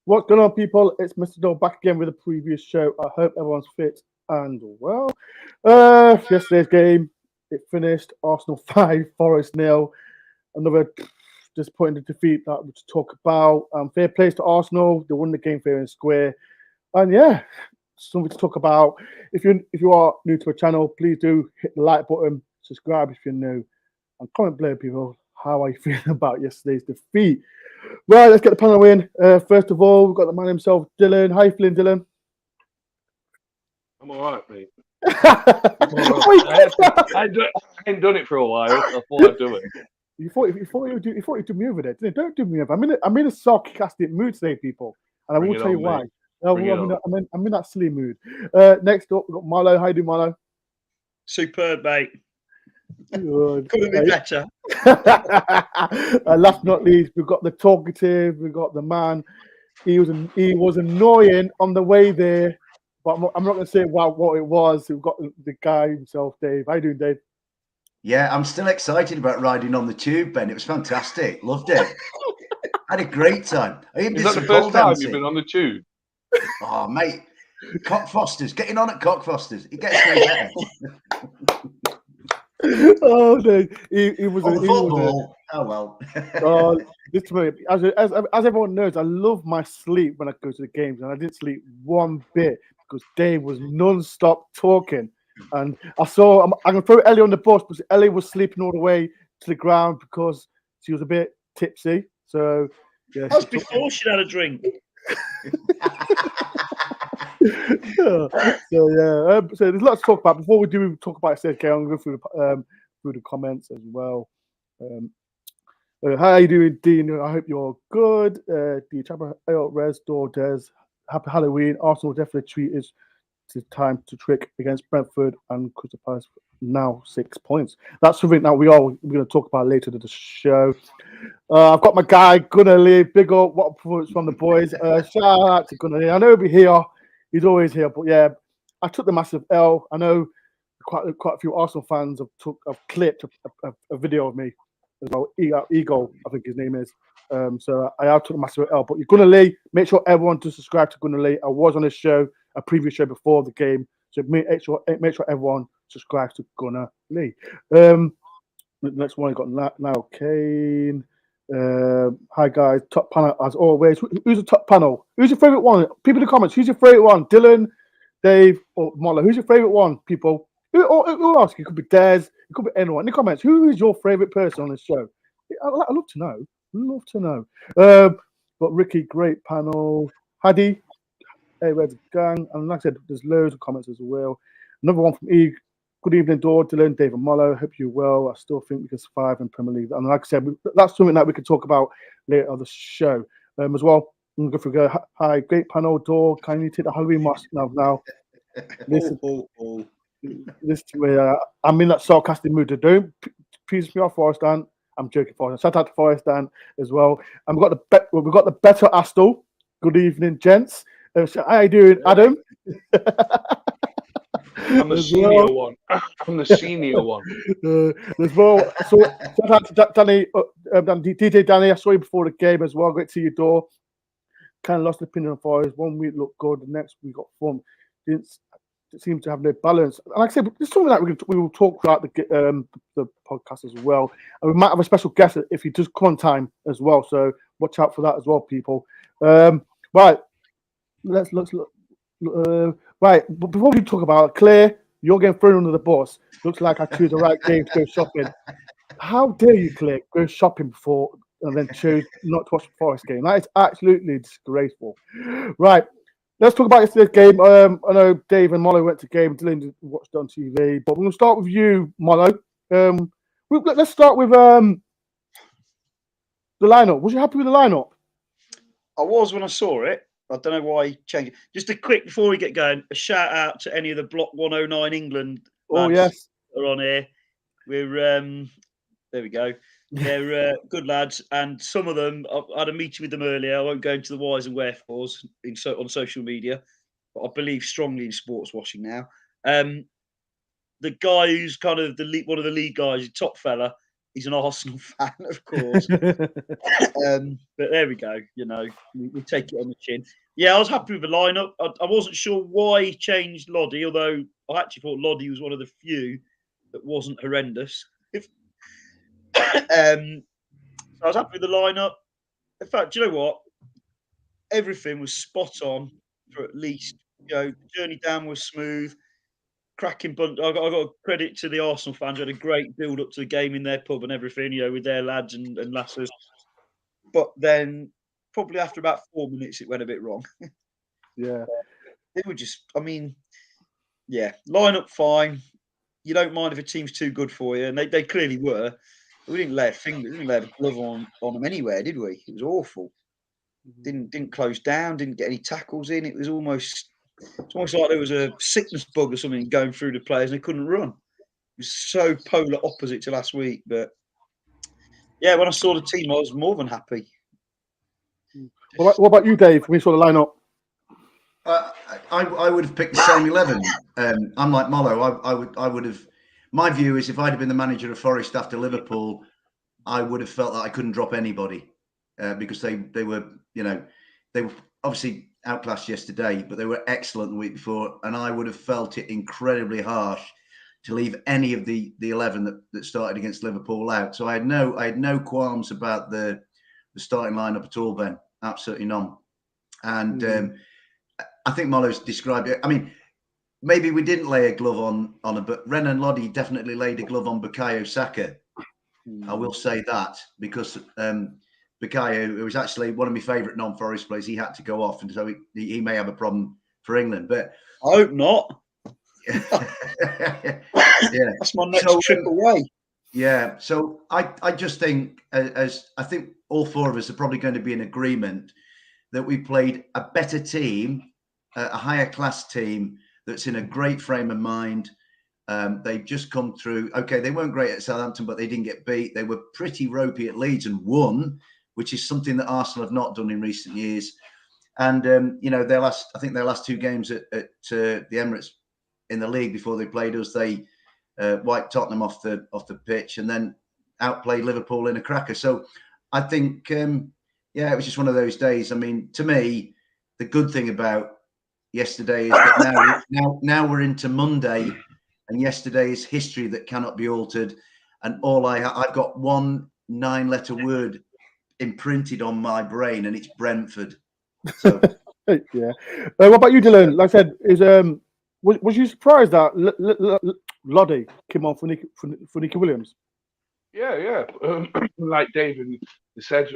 What's going on, people? It's Mr. Dole back again with a previous show. I hope everyone's fit and well. Yesterday's game, it finished Arsenal 5, Forest 0. Another disappointing defeat that we talk about. Fair plays to Arsenal. They won the game fair and square. And yeah, something to talk about. If you are new to the channel, please do hit the like button, subscribe if you're new, and comment below, people, how are you feeling about yesterday's defeat. Right, let's get the panel in. First of all, we've got the man himself, Dylan. How you feeling, Dylan? I'm all right, mate. I ain't done it for a while. So I thought I'd do it. You thought you'd do me over there, didn't you? Don't do me over. I'm in a sarcastic mood today, people, and I will tell you why. I'm in that silly mood. Next up, we've got Marlo. How you doing, Marlo? Superb, mate. Good. Couldn't be better. Last but not least, we've got the talkative. We've got the man. He was annoying on the way there, but I'm not going to say what it was. We've got the guy himself, Dave. How you doing, Dave? Yeah, I'm still excited about riding on the tube, Ben. It was fantastic. Loved it. Had a great time. Is that the first time you've been on the tube? Oh, mate. Cockfosters. Getting on at Cockfosters. It gets no better. Oh, no. He was on the football. Oh, well. As everyone knows, I love my sleep when I go to the games, and I didn't sleep one bit because Dave was non-stop talking. And I'm going to throw Ellie on the bus, because Ellie was sleeping all the way to the ground because she was a bit tipsy. So, yeah. That was before she'd had a drink. So there's lots to talk about. Before we do talk about it, okay, I'm going to go through the comments as well. How are you doing, Dean? I hope you're good. D Chapel, Res, Door, Des, happy Halloween. Arsenal definitely treated to time to trick against Brentford and Crystal Palace. Now 6 points. That's something that we're going to talk about later in the show. I've got my guy Gunnar Lee. Big up, what performance from the boys. Shout out to Gunnar Lee. I know he'll be here. He's always here, but yeah, I took the massive L. I know quite a few Arsenal fans have clipped a video of me as well. Ego, I think his name is. So I have took a massive L. But Gunnar Lee, make sure everyone to subscribe to Gunnar Lee. I was on his show, a previous show before the game, so make sure everyone subscribes to Gunnar Lee. The next one I got now Kane. Hi guys, top panel as always. Who's the top panel? Who's your favorite one? People in the comments. Who's your favorite one? Dylan, Dave, or Molla? Who's your favorite one? People. Who else? It could be Des. It could be anyone. In the comments, who is your favorite person on the show? I'd love to know. Love to know. But Ricky, great panel. Hadi, hey, where's the gang? And like I said, there's loads of comments as well. Another one from E. Good evening, Dor, Dylan, David Mollo. Hope you're well. I still think we can survive in Premier League. And like I said, that's something that we can talk about later on the show as well. I'm going to go. Hi, great panel, Dor. Can you take the Halloween mask now? Listen to me. I'm in that sarcastic mood. Don't piss me off, Forest Dan. I'm joking, Forest. Shout out to Forest Dan as well. And we've got the better Astle. Good evening, gents. How you doing, Adam? I'm the senior one. I'm the senior one. As well. So shout out to Danny, DJ Danny. I saw you before the game as well. Great to see you, Door. Kind of lost the opinion on Forest. 1 week looked good. The next week got fun. Didn't seem to have no balance. And like I said, there's something that we will talk throughout the podcast as well. And we might have a special guest if he does come on time as well. So watch out for that as well, people. Right. Let's look. Right, but before we talk about it, Claire, you're getting thrown under the bus. Looks like I choose the right game to go shopping. How dare you, Claire, go shopping before and then choose not to watch the Forest game? That is absolutely disgraceful. Right, let's talk about yesterday's game. I know Dave and Mollo went to game. Dylan watched it on TV, but we're going to start with you, Mollo. Let's start with the lineup. Was you happy with the lineup? I was when I saw it. I don't know why he changed it. Just a quick, before we get going, a shout out to any of the Block 109 England lads yes, that are on here. We're there we go. They're good lads, and some of them I had a meeting with them earlier. I won't go into the whys and wherefores on social media, but I believe strongly in sports washing now. The guy who's kind of one of the lead guys, top fella, he's an Arsenal fan, of course. But there we go. You know, we take it on the chin. Yeah, I was happy with the lineup. I wasn't sure why he changed Loddy, although I actually thought Loddy was one of the few that wasn't horrendous. So I was happy with the lineup. In fact, do you know what? Everything was spot on for at least, you know, the journey down was smooth. Cracking bunch. I got credit to the Arsenal fans who had a great build up to the game in their pub and everything, you know, with their lads and lasses. But then, probably after about 4 minutes, it went a bit wrong. Yeah. They were just, I mean, yeah, line up fine. You don't mind if a team's too good for you, and they clearly were. We didn't lay a finger, we didn't lay a glove on them anywhere, did we? It was awful. Didn't close down, didn't get any tackles in. It was almost like there was a sickness bug or something going through the players and they couldn't run. It was so polar opposite to last week. But yeah, when I saw the team, I was more than happy. What about you, Dave? When you saw the lineup? I would have picked the same 11. I'm like Mollo. I would have. My view is, if I'd have been the manager of Forest after Liverpool, I would have felt that I couldn't drop anybody because they were, you know, they were obviously outclassed yesterday, but they were excellent the week before, and I would have felt it incredibly harsh to leave any of the 11 that started against Liverpool out. So I had no qualms about the starting lineup at all, Ben. Absolutely none. And I think Mollo's described it. I mean, maybe we didn't lay a glove on it, but Renan Loddy definitely laid a glove on Bukayo Saka. I will say that, because Bukayo, who was actually one of my favourite non-Forest players, he had to go off, and so he may have a problem for England. But I hope not. Yeah, that's my next trip away. Yeah, so I just think, as I think all four of us are probably going to be in agreement that we played a better team, a higher class team that's in a great frame of mind. They've just come through. Okay, they weren't great at Southampton, but they didn't get beat. They were pretty ropey at Leeds and won, which is something that Arsenal have not done in recent years. And you know, I think their last two games at the Emirates in the league before they played us, they wiped Tottenham off the pitch and then outplayed Liverpool in a cracker. So I think, yeah, it was just one of those days. I mean, to me, the good thing about yesterday is that now we're into Monday, and yesterday is history that cannot be altered. And I've got one 9-letter word imprinted on my brain, and it's Brentford. So yeah. What about you, Dylan? Like I said, was you surprised that Loddy came on for Nicky Williams? Yeah. Like David said,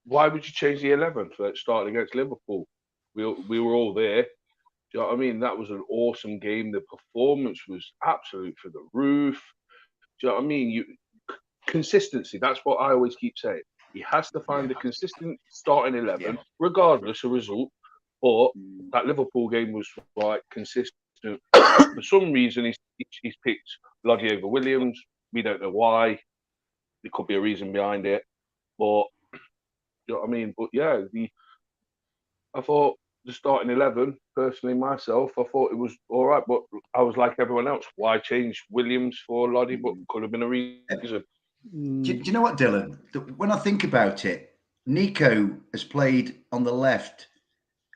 why would you change the 11 for starting against Liverpool? We were all there. Do you know what I mean? That was an awesome game. The performance was absolute for the roof. Do you know what I mean? Consistency. That's what I always keep saying. He has to find a consistent starting 11, regardless of result. But that Liverpool game was like consistent. For some reason, he's picked Loddy over Williams. We don't know why. There could be a reason behind it. But you know what I mean? But yeah, I thought the starting 11, personally myself, I thought it was all right. But I was like everyone else. Why change Williams for Loddy? But could have been a reason. Do you know what, Dylan? When I think about it, Nico has played on the left.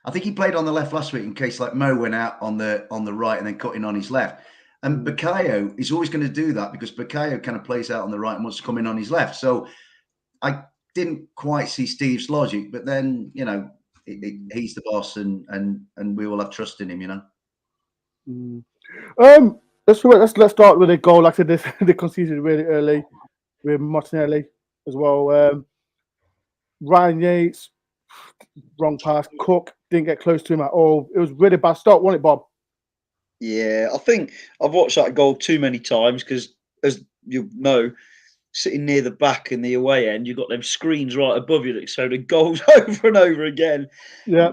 I think he played on the left last week in case like Mo went out on the right and then cut in on his left. And Bukayo is always going to do that because Bukayo kind of plays out on the right and wants to come in on his left. So I didn't quite see Steve's logic, but then, you know, he's the boss and we all have trust in him, you know. Let's start with a goal. Like I said, they conceded really early with Martinelli as well. Ryan Yates, wrong pass. Cook didn't get close to him at all. It was really bad start, wasn't it, Bob? Yeah, I think I've watched that goal too many times because, as you know, sitting near the back in the away end, you've got them screens right above you that show the goals over and over again. Yeah.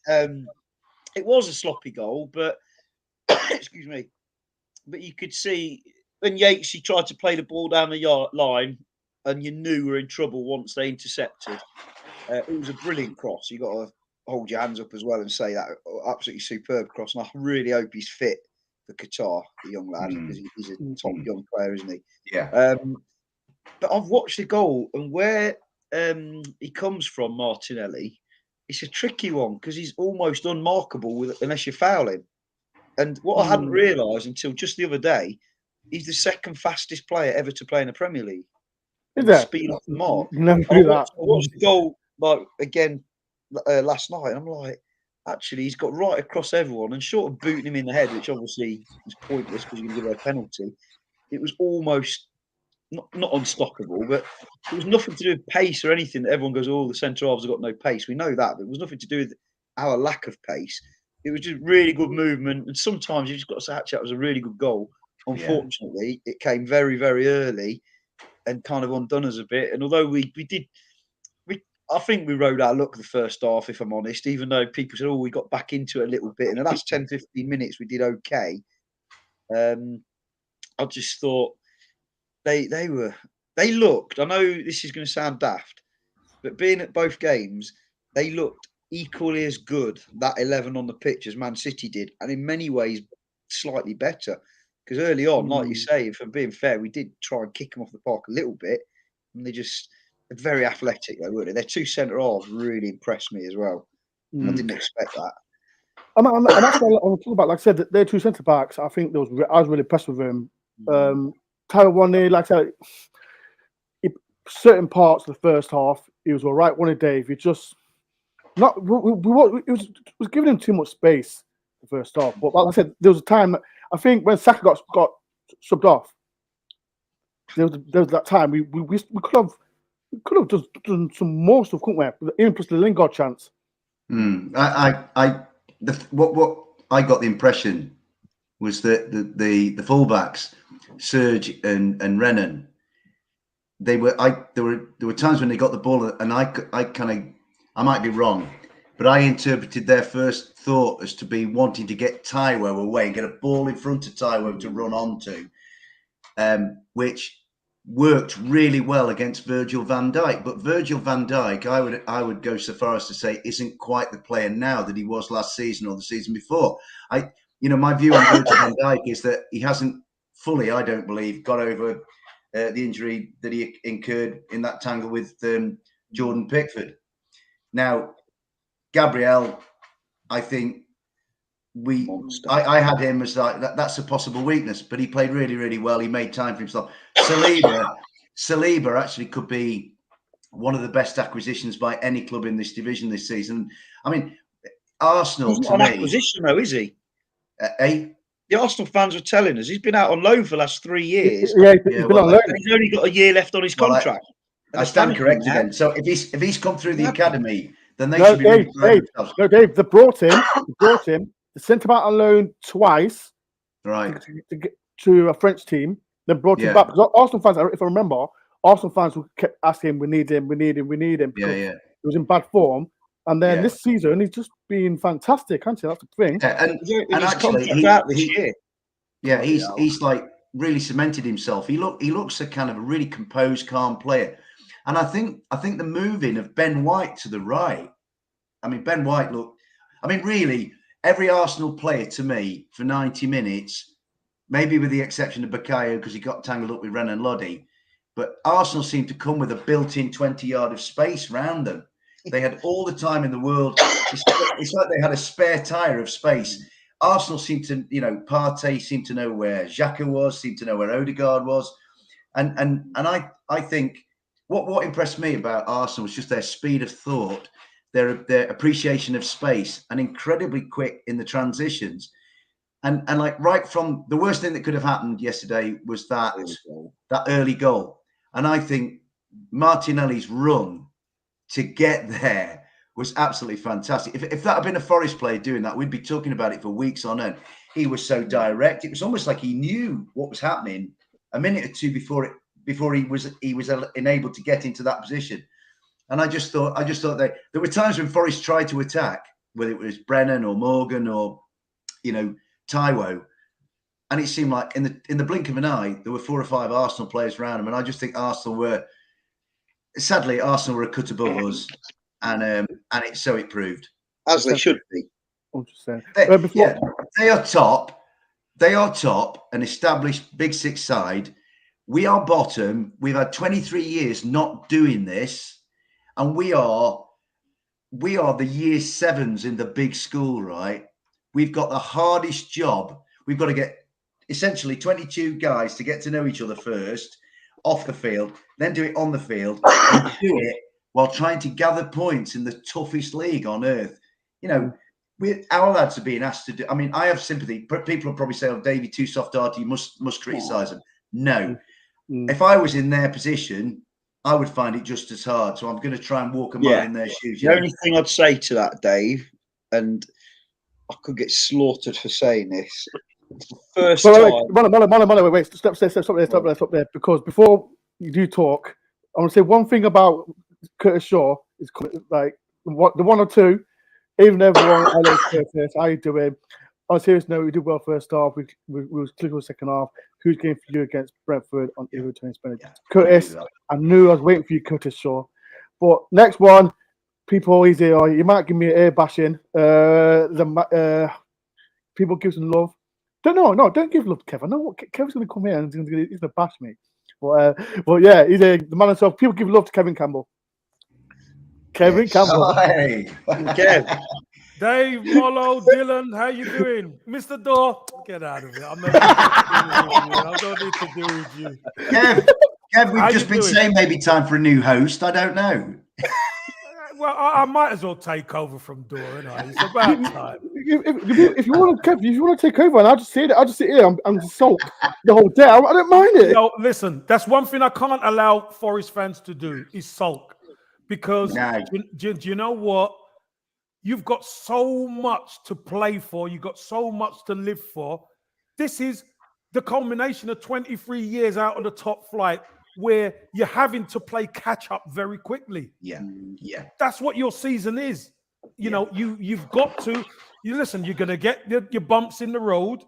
It was a sloppy goal, but excuse me. But you could see when Yates, he tried to play the ball down the line, and you knew we were in trouble once they intercepted. It was a brilliant cross. You got to hold your hands up as well and say that absolutely superb cross. And I really hope he's fit for Qatar, the young lad, because he's a top young player, isn't he? Yeah. But I've watched the goal, and where he comes from, Martinelli, it's a tricky one because he's almost unmarkable unless you foul him. And what I hadn't realised until just the other day, he's the second fastest player ever to play in the Premier League. Is that? Speed off the mark. Never I do that. watched the goal again last night, and I'm like, actually, he's got right across everyone, and short of booting him in the head, which obviously is pointless because you're going to give a penalty. It was almost not unstoppable, but it was nothing to do with pace or anything. That everyone goes, "Oh, the centre halves have got no pace." We know that, but it was nothing to do with our lack of pace. It was just really good movement, and sometimes you just got to say, actually, that was a really good goal. Unfortunately, it came very, very early and kind of undone us a bit. And although I think we rode our luck the first half, if I'm honest, even though people said, we got back into it a little bit. In the last 10, 15 minutes, we did okay. I just thought they looked, I know this is going to sound daft, but being at both games, they looked equally as good, that 11 on the pitch, as Man City did, and in many ways slightly better. Because early on, like you say, if I'm being fair, we did try and kick them off the park a little bit, and they're very athletic, though, weren't they? Their two centre halves really impressed me as well. I didn't expect that. And that's what I'm talking about. Like I said, their two centre backs, I think I was really impressed with them. Tyler Wane, like I said, certain parts of the first half, he was all right. One of Dave, he just not. It was giving him too much space the first half. But like I said, there was a time I think when Saka got subbed off. There was that time we could have just done some more stuff, couldn't we? Even plus the Lingard chance. What I got the impression was that the fullbacks, Serge and Renan, there were times when they got the ball, and I might be wrong, but I interpreted their first thought as to be wanting to get Taiwo away and get a ball in front of Taiwo to run onto, which worked really well against Virgil van Dijk. But Virgil van Dijk, I would go so far as to say, isn't quite the player now that he was last season or the season before. My view on Virgil van Dijk is that he hasn't fully, I don't believe, got over the injury that he incurred in that tangle with Jordan Pickford. Now, Gabriel, I think I had him as like that's a possible weakness, but he played really, really well. He made time for himself. Saliba actually could be one of the best acquisitions by any club in this division this season. I mean, Arsenal He's not an acquisition, though, is he? The Arsenal fans were telling us he's been out on loan for the last 3 years. Yeah, he's been on loan. He's only got a year left on his contract. I stand corrected then. So if he's come through the academy, then they should be really proud of themselves. No, Dave, they brought him. They sent him out on loan twice, right, to a French team. Then brought him back. Because Arsenal fans, if I remember, Arsenal fans kept asking, "We need him. Because he was in bad form. And then this season, he's just been fantastic, hasn't he? That's the thing. And actually, he's like really cemented himself. He looks a kind of a really composed, calm player. And I think the moving of Ben White to the right. I mean, Ben White really, every Arsenal player to me for 90 minutes, maybe with the exception of Bakayo because he got tangled up with Renan Lodi, but Arsenal seemed to come with a built-in 20-yard of space around them. They had all the time in the world. It's like they had a spare tire of space. Arsenal seemed to, Partey seemed to know where Xhaka was, seemed to know where Odegaard was. And I think what impressed me about Arsenal was just their speed of thought, their appreciation of space, and incredibly quick in the transitions. And like right from the worst thing that could have happened yesterday was that early goal. And I think Martinelli's run to get there was absolutely fantastic. If that had been a Forest player doing that, we'd be talking about it for weeks on end. He was so direct. It was almost like he knew what was happening a minute or two before he was enabled to get into that position. And I just thought that there were times when Forest tried to attack, whether it was Brennan or Morgan or Taiwo, and it seemed like in the blink of an eye there were 4 or 5 Arsenal players around him. And I just think Arsenal were a cut above us, and it proved, as they should be. They are top. They are top, an established Big Six side, We are bottom. We've had 23 years not doing this, and we are the year sevens in the big school, right? We've got the hardest job. We've got to get essentially 22 guys to get to know each other first off the field, then do it on the field, and do it while trying to gather points in the toughest league on earth. You know, our lads are being asked to do. I mean, I have sympathy. People will probably say, "Oh, Davey, too soft-hearted. You must criticise them." No, if I was in their position, I would find it just as hard. So I'm going to try and walk a mile in their shoes. The only thing I'd say to that, Dave, and I could get slaughtered for saying this. It's the first time. Wait, stop there. Because before you do talk, I want to say one thing about Curtis Shaw is like the 1 or 2. Even everyone, I love Curtis. How you doing? On a serious note, we did well first half. We was clicking second half. Who's game for you against Brentford on Euro 2020? Curtis, I knew I was waiting for you, Curtis Shaw. But next one, people easy. You might give me an ear bashing. People give some love. Don't give love to Kevin. I know what Kevin's going to come here and he's going to bash me. But yeah, he's the man himself. People give love to Kevin Campbell. Kevin Campbell. Hey. Kev. Dave, Molo, Dylan, how you doing? Mr. Door, get out of it. I'm not I don't need to deal with you. Kev, we've just been saying maybe time for a new host. I don't know. Well, I might as well take over from Door, it's about time. If you want to take over, and I'll just sit here. I'm sulk the whole day. I don't mind it. No, listen, that's one thing I can't allow Forest fans to do is sulk, because do you know what? You've got so much to play for. You've got so much to live for. This is the culmination of 23 years out of the top flight, where you're having to play catch up very quickly. Yeah. That's what your season is. You know, you've got to. Listen, you're going to get your bumps in the road.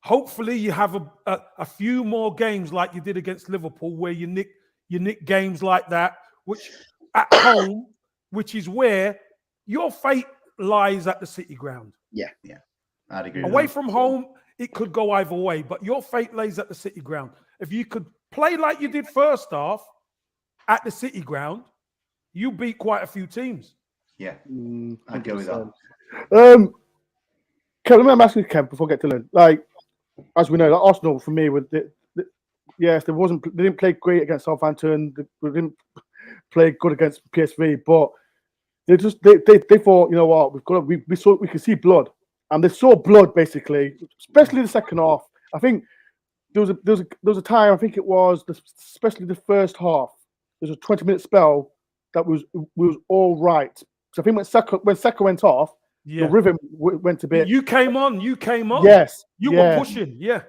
Hopefully, you have a few more games like you did against Liverpool, where you nick games like that, which at home, which is where your fate lies at the City Ground. Yeah. I'd agree. Away from home, it could go either way, but your fate lays at the City Ground. If you could play like you did first half at the City Ground, you beat quite a few teams. Yeah, I'd go with that. Kev, let me ask you, Kev, before I get to learn. Like, as we know, like Arsenal, for me, yes, they didn't play great against Southampton. They didn't play good against PSV, but they thought, you know what, we can see blood, and they saw blood basically, especially the second half. I think there was a time, I think it was especially the first half. There was a 20-minute spell that was all right. So I think when Saka went off, the rhythm went a bit. You came on. Yes, you were pushing. Yeah.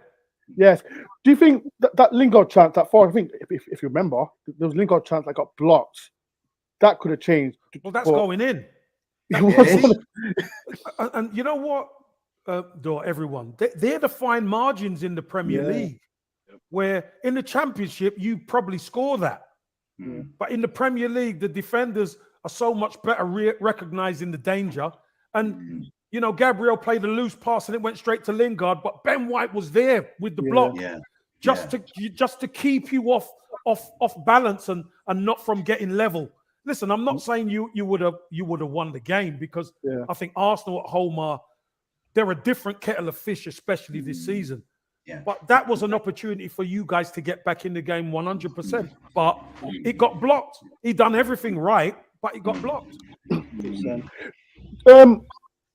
Yes. Do you think that Lingard chance, that far? I think if you remember, there was Lingard chance that got blocked. That could have changed. Well, that's going in. And you know what, everyone, they're the fine margins in the Premier League, where in the Championship you probably score that. But in the Premier League, the defenders are so much better recognizing the danger. And, Gabriel played a loose pass and it went straight to Lingard, but Ben White was there with the block just to keep you off balance and not from getting level. Listen, I'm not saying you would have won the game, because I think Arsenal at home they're a different kettle of fish, especially this season. Yeah. But that was an opportunity for you guys to get back in the game 100%. But it got blocked. He done everything right, but it got blocked.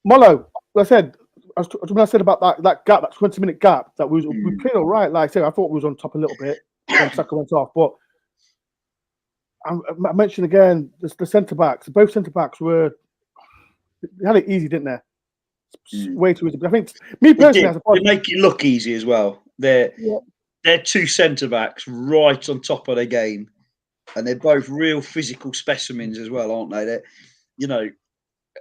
Molo, I said about that gap, that 20-minute gap, that we played all right. Like I said, I thought we was on top a little bit when Saka went off, but I mentioned again the centre backs. Both centre backs they had it easy, didn't they? Way too easy. But I think me personally, they make it look easy as well. They're two centre backs right on top of their game, and they're both real physical specimens as well, aren't they?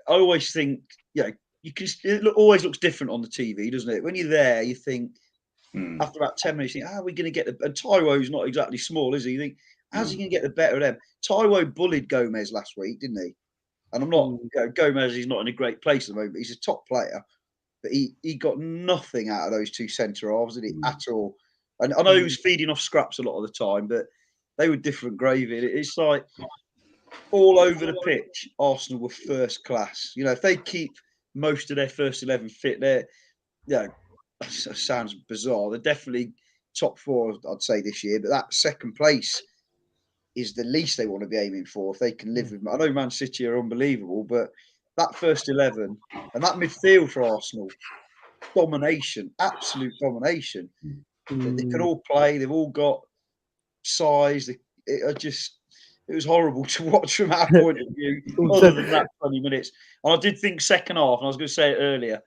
I always think, it always looks different on the TV, doesn't it? When you're there, you think after about 10 minutes, you think, how are we going to get and Taiwo's not exactly small, is he? You think, how's he going to get the better of them? Taiwo bullied Gomez last week, didn't he? And I'm not, Gomez is not in a great place at the moment. He's a top player, but he got nothing out of those two centre halves, did he, at all? And I know he was feeding off scraps a lot of the time, but they were different gravy. It's like all over the pitch, Arsenal were first class. You know, if they keep most of their first 11 fit, they're, you know, that sounds bizarre. They're definitely top 4, I'd say, this year. But that second place is the least they want to be aiming for. If they can live with, I know Man City are unbelievable, but that first 11 and that midfield for Arsenal, domination, absolute domination. They can all play. They've all got size. It was horrible to watch from our point of view. Other than that 20 minutes, and I did think second half, and I was going to say it earlier,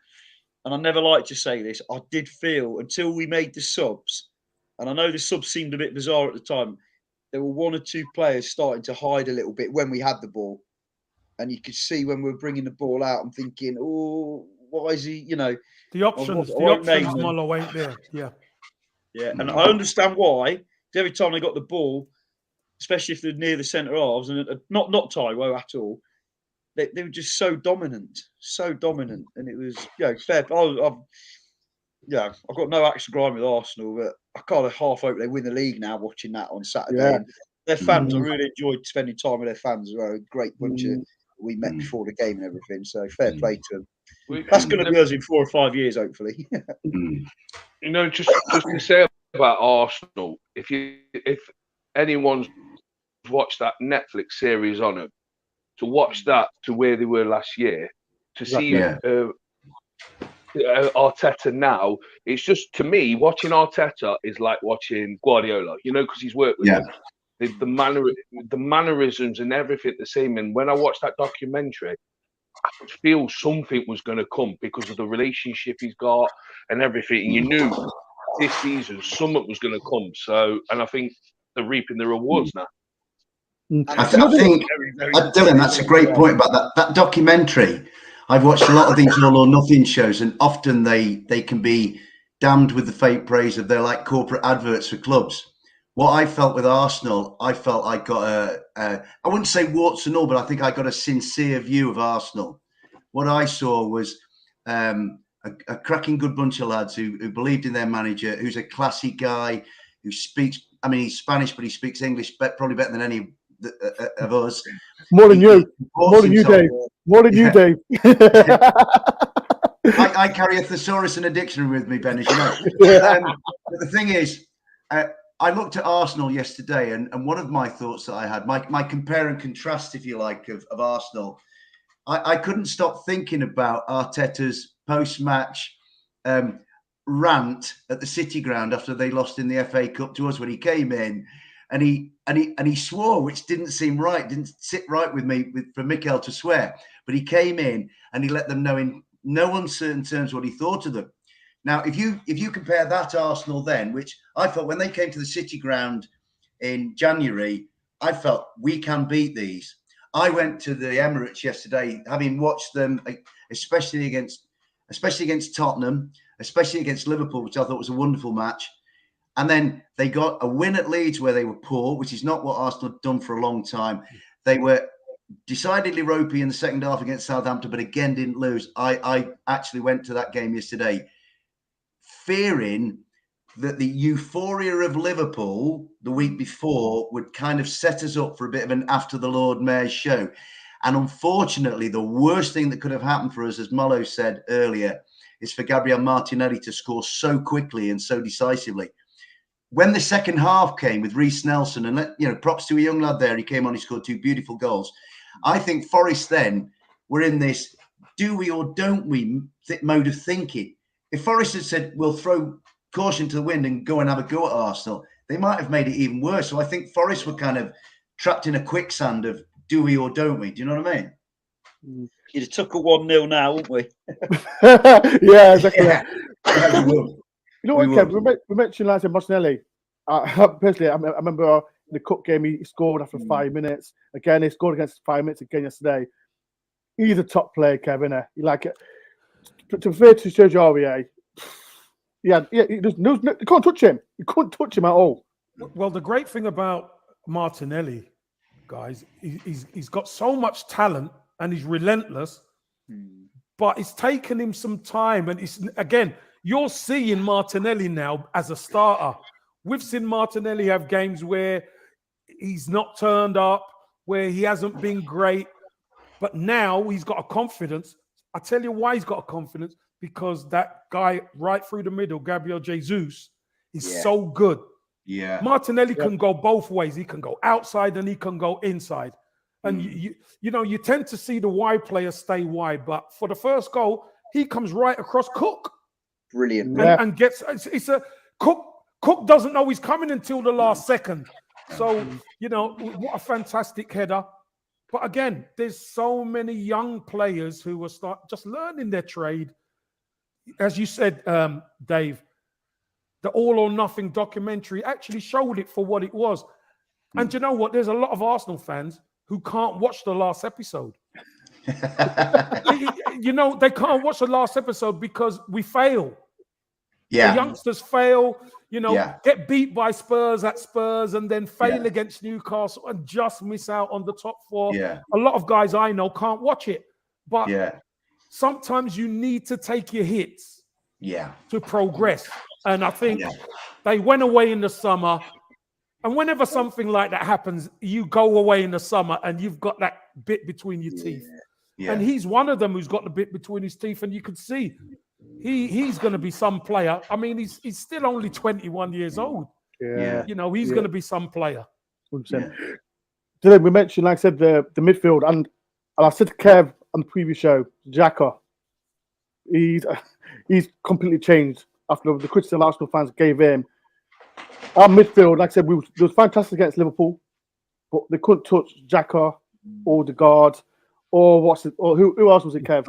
and I never like to say this. I did feel until we made the subs, and I know the subs seemed a bit bizarre at the time. There were 1 or 2 players starting to hide a little bit when we had the ball, and you could see when we were bringing the ball out. I'm thinking, oh, why is he? You know, the options, Muller ain't there. Yeah, and I understand why. Every time they got the ball, especially if they're near the centre halves, and not Taiwo at all, they were just so dominant, and it was fair. I've got no axe to grind with Arsenal, but I kind of half hope they win the league now. Watching that on Saturday, and their fans, I really enjoyed spending time with their fans as well. A great bunch of we met before the game and everything. So fair play to them. That's going to be us in 4 or 5 years, hopefully. You know, just to say about Arsenal, if anyone's watched that Netflix series on it, to watch that to where they were last year, to see Arteta now, it's just, to me, watching Arteta is like watching Guardiola, you know, because he's worked with him. The mannerisms and everything the same. And when I watched that documentary, I could feel something was going to come because of the relationship he's got and everything. And you knew this season something was going to come. So, and I think they're reaping the rewards now. I think, Dylan, that's a great point about that documentary. I've watched a lot of these all or nothing shows, and often they can be damned with the fake praise of they're like corporate adverts for clubs. What I felt with Arsenal, I felt I got I wouldn't say warts and all, but I think I got a sincere view of Arsenal. What I saw was a cracking good bunch of lads who believed in their manager, who's a classy guy, who speaks, I mean, he's Spanish, but he speaks English probably better than any of us. More than you, Dave. More than you, Dave. I carry a thesaurus and a dictionary with me, Ben, as you know. But the thing is, I looked at Arsenal yesterday, and one of my thoughts that I had, my compare and contrast, if you like, of Arsenal, I couldn't stop thinking about Arteta's post-match rant at the City ground after they lost in the FA Cup to us when he came in, and he swore, which didn't seem right, didn't sit right with me for Mikel to swear, but he came in and he let them know in no uncertain terms what he thought of them. Now, if you compare that Arsenal then, which I felt when they came to the City ground in January, I felt we can beat these. I went to the Emirates yesterday, having watched them, especially against Tottenham, especially against Liverpool, which I thought was a wonderful match. And then they got a win at Leeds where they were poor, which is not what Arsenal had done for a long time. They were decidedly ropey in the second half against Southampton, but again didn't lose. I actually went to that game yesterday fearing that the euphoria of Liverpool the week before would kind of set us up for a bit of an after the Lord Mayor's show. And unfortunately, the worst thing that could have happened for us, as Molo said earlier, is for Gabriel Martinelli to score so quickly and so decisively. When the second half came with Reece Nelson, and props to a young lad there, he came on, he scored 2 beautiful goals. I think Forest then were in this do we or don't we mode of thinking. If Forest had said, we'll throw caution to the wind and go and have a go at Arsenal, they might have made it even worse. So I think Forest were kind of trapped in a quicksand of do we or don't we? Do you know what I mean? You'd have took a 1-0 now, wouldn't we? Yeah, exactly. Yeah, we would. You know what, Kev? We mentioned like Martinelli. Personally, I remember the cup game, he scored after 5 minutes. Again, he scored against 5 minutes again yesterday. He's a top player, Kevin. You like it. To refer to Sergio Aurier, you can't touch him. You couldn't touch him at all. Well, the great thing about Martinelli, guys, he's got so much talent and he's relentless, but it's taken him some time. And it's again, you're seeing Martinelli now as a starter. We've seen Martinelli have games where he's not turned up, where he hasn't been great, but now he's got a confidence. I tell you why he's got a confidence, because that guy right through the middle, Gabriel Jesus, is so good. Yeah. Martinelli can go both ways. He can go outside and he can go inside. And you tend to see the wide players stay wide, but for the first goal, he comes right across Cook. Brilliant. And gets it's a Cook doesn't know he's coming until the last second. So, what a fantastic header. But again, there's so many young players who are just learning their trade. As you said, Dave, the All or Nothing documentary actually showed it for what it was. And you know what? There's a lot of Arsenal fans who can't watch the last episode. They can't watch the last episode because we fail. Yeah. The youngsters fail, get beat by Spurs at Spurs and then fail against Newcastle and just miss out on the top four. Yeah. A lot of guys I know can't watch it. But sometimes you need to take your hits to progress. And I think they went away in the summer. And whenever something like that happens, you go away in the summer and you've got that bit between your teeth. Yeah. And he's one of them who's got the bit between his teeth. And you can see he's going to be some player. I mean, he's still only 21 years old. Yeah. He's going to be some player. 100%. Dylan, we mentioned, like I said, the midfield. And I said to Kev on the previous show, Xhaka, he's completely changed after the criticism Arsenal fans gave him. Our midfield, like I said, it was fantastic against Liverpool, but they couldn't touch Xhaka or Lingard or who else was it, Kev?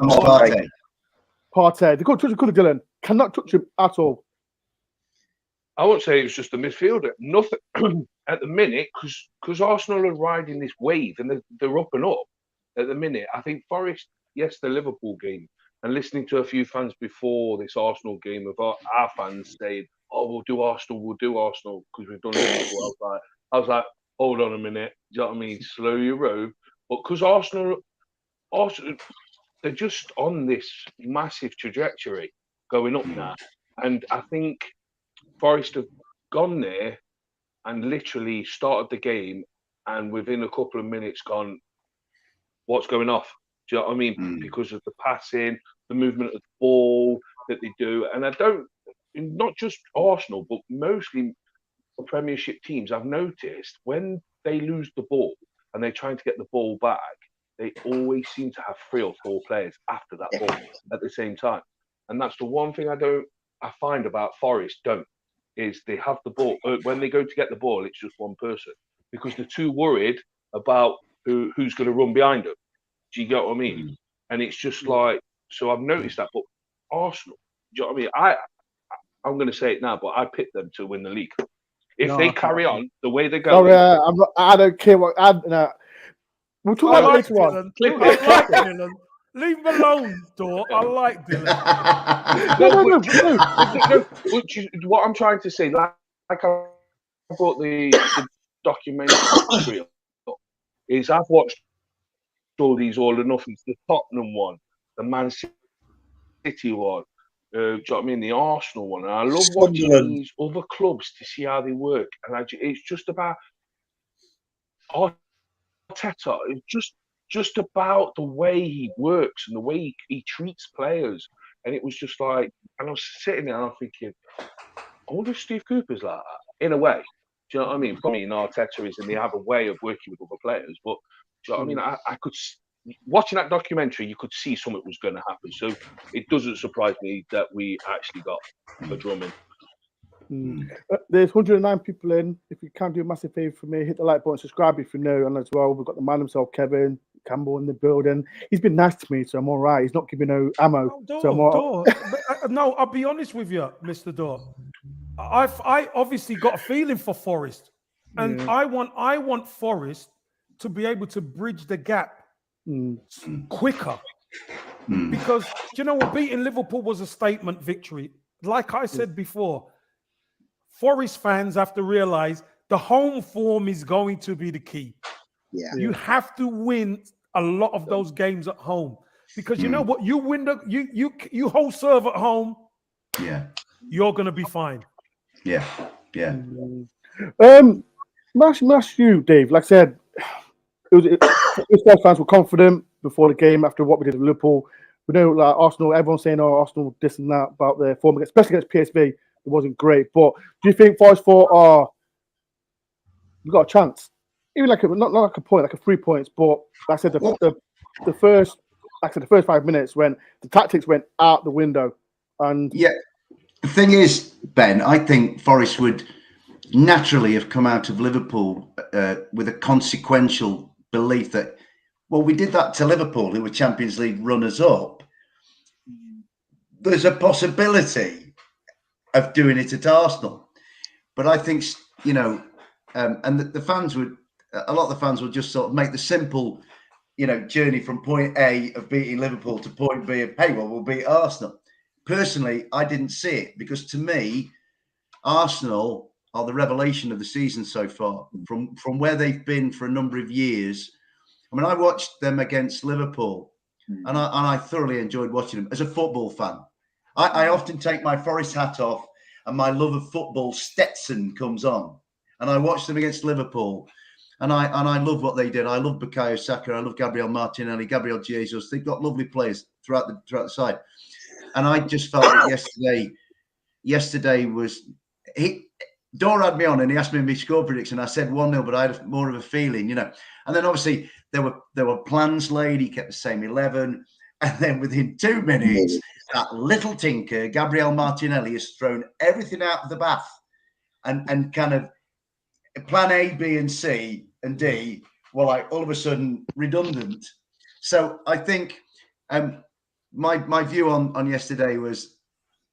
Partey. They couldn't touch him, Dylan. Cannot touch him at all. I won't say it was just the midfielder. Nothing at the minute, because Arsenal are riding this wave and they're up and up at the minute. I think Forest, yes, the Liverpool game, and listening to a few fans before this Arsenal game of our fans saying, "Oh, we'll do Arsenal because we've done it before." I was like, hold on a minute. Do you know what I mean? Slow your roll. But because Arsenal, they're just on this massive trajectory going up now. And I think Forest have gone there and literally started the game and within a couple of minutes gone, what's going off? Do you know what I mean? Because of the passing, the movement of the ball that they do. And not just Arsenal, but mostly the Premiership teams, I've noticed when they lose the ball and they're trying to get the ball back, they always seem to have 3 or 4 players after that ball at the same time. And that's the one thing I find about Forest is they have the ball. When they go to get the ball, it's just one person because they're too worried about who's going to run behind them. Do you get what I mean? And it's just like, so I've noticed that. But Arsenal, do you know what I mean? I'm going to say it now, but I picked them to win the league. If they carry on the way they go, I don't care what. We'll talk about later on. I like Dylan. Leave him alone, Dor. I like Dylan. No. What I'm trying to say, like I brought the documentary up, is I've watched all these All or Nothings, the Tottenham one, the Man City one. Do you know what I mean? The Arsenal one. And I love watching these other clubs to see how they work. And it's just about Arteta. It's just about the way he works and the way he treats players. And it was just like, and I was sitting there and I'm thinking, I wonder if Steve Cooper's like that, in a way. Do you know what I mean? Probably in Arteta is, and they have a way of working with other players. But do you know what I mean? I could, watching that documentary, you could see something was going to happen. So it doesn't surprise me that we actually got a drumming. There's 109 people in. If you can do a massive favour for me, hit the like button, subscribe if you know, and as well, we've got the man himself, Kevin Campbell, in the building. He's been nice to me, so I'm all right. He's not giving no ammo. No, I'll be honest with you, Mr. Dor. I obviously got a feeling for Forest, and I want Forest to be able to bridge the gap quicker. Because you know what, beating Liverpool was a statement victory. Like I said before, Forest fans have to realize the home form is going to be the key. You have to win a lot of those games at home because you know what, you win you hold serve at home, you're going to be fine. Yeah. Mash you, Dave. Like I said, fans were confident before the game after what we did with Liverpool. We know, like Arsenal, everyone's saying, "Oh, Arsenal this and that" about their form, especially against PSV. It wasn't great. But do you think Forest thought, we got a chance, even like not like a point, like a 3 points? But like I said, the first 5 minutes when the tactics went out the window, and yeah, the thing is, Ben, I think Forest would naturally have come out of Liverpool with a consequential belief that, well, we did that to Liverpool, who were Champions League runners-up. There's a possibility of doing it at Arsenal. But I think, and the fans would, a lot of the fans would just sort of make the simple, journey from point A of beating Liverpool to point B of, hey, well, we'll beat Arsenal. Personally, I didn't see it because to me, Arsenal are the revelation of the season so far. From where they've been for a number of years. I mean, I watched them against Liverpool, and I thoroughly enjoyed watching them as a football fan. I often take my Forest hat off, and my love of football Stetson comes on, and I watched them against Liverpool, and I love what they did. I love Bukayo Saka, I love Gabriel Martinelli, Gabriel Jesus. They've got lovely players throughout the side, and I just felt that yesterday was Dore had me on and he asked me my score prediction. I said 1-0, but I had more of a feeling, And then obviously there were plans laid. He kept the same 11, and then within 2 minutes, that little tinker Gabriel Martinelli has thrown everything out of the bath, and kind of plan A, B, and C and D were like all of a sudden redundant. So I think my view on yesterday was.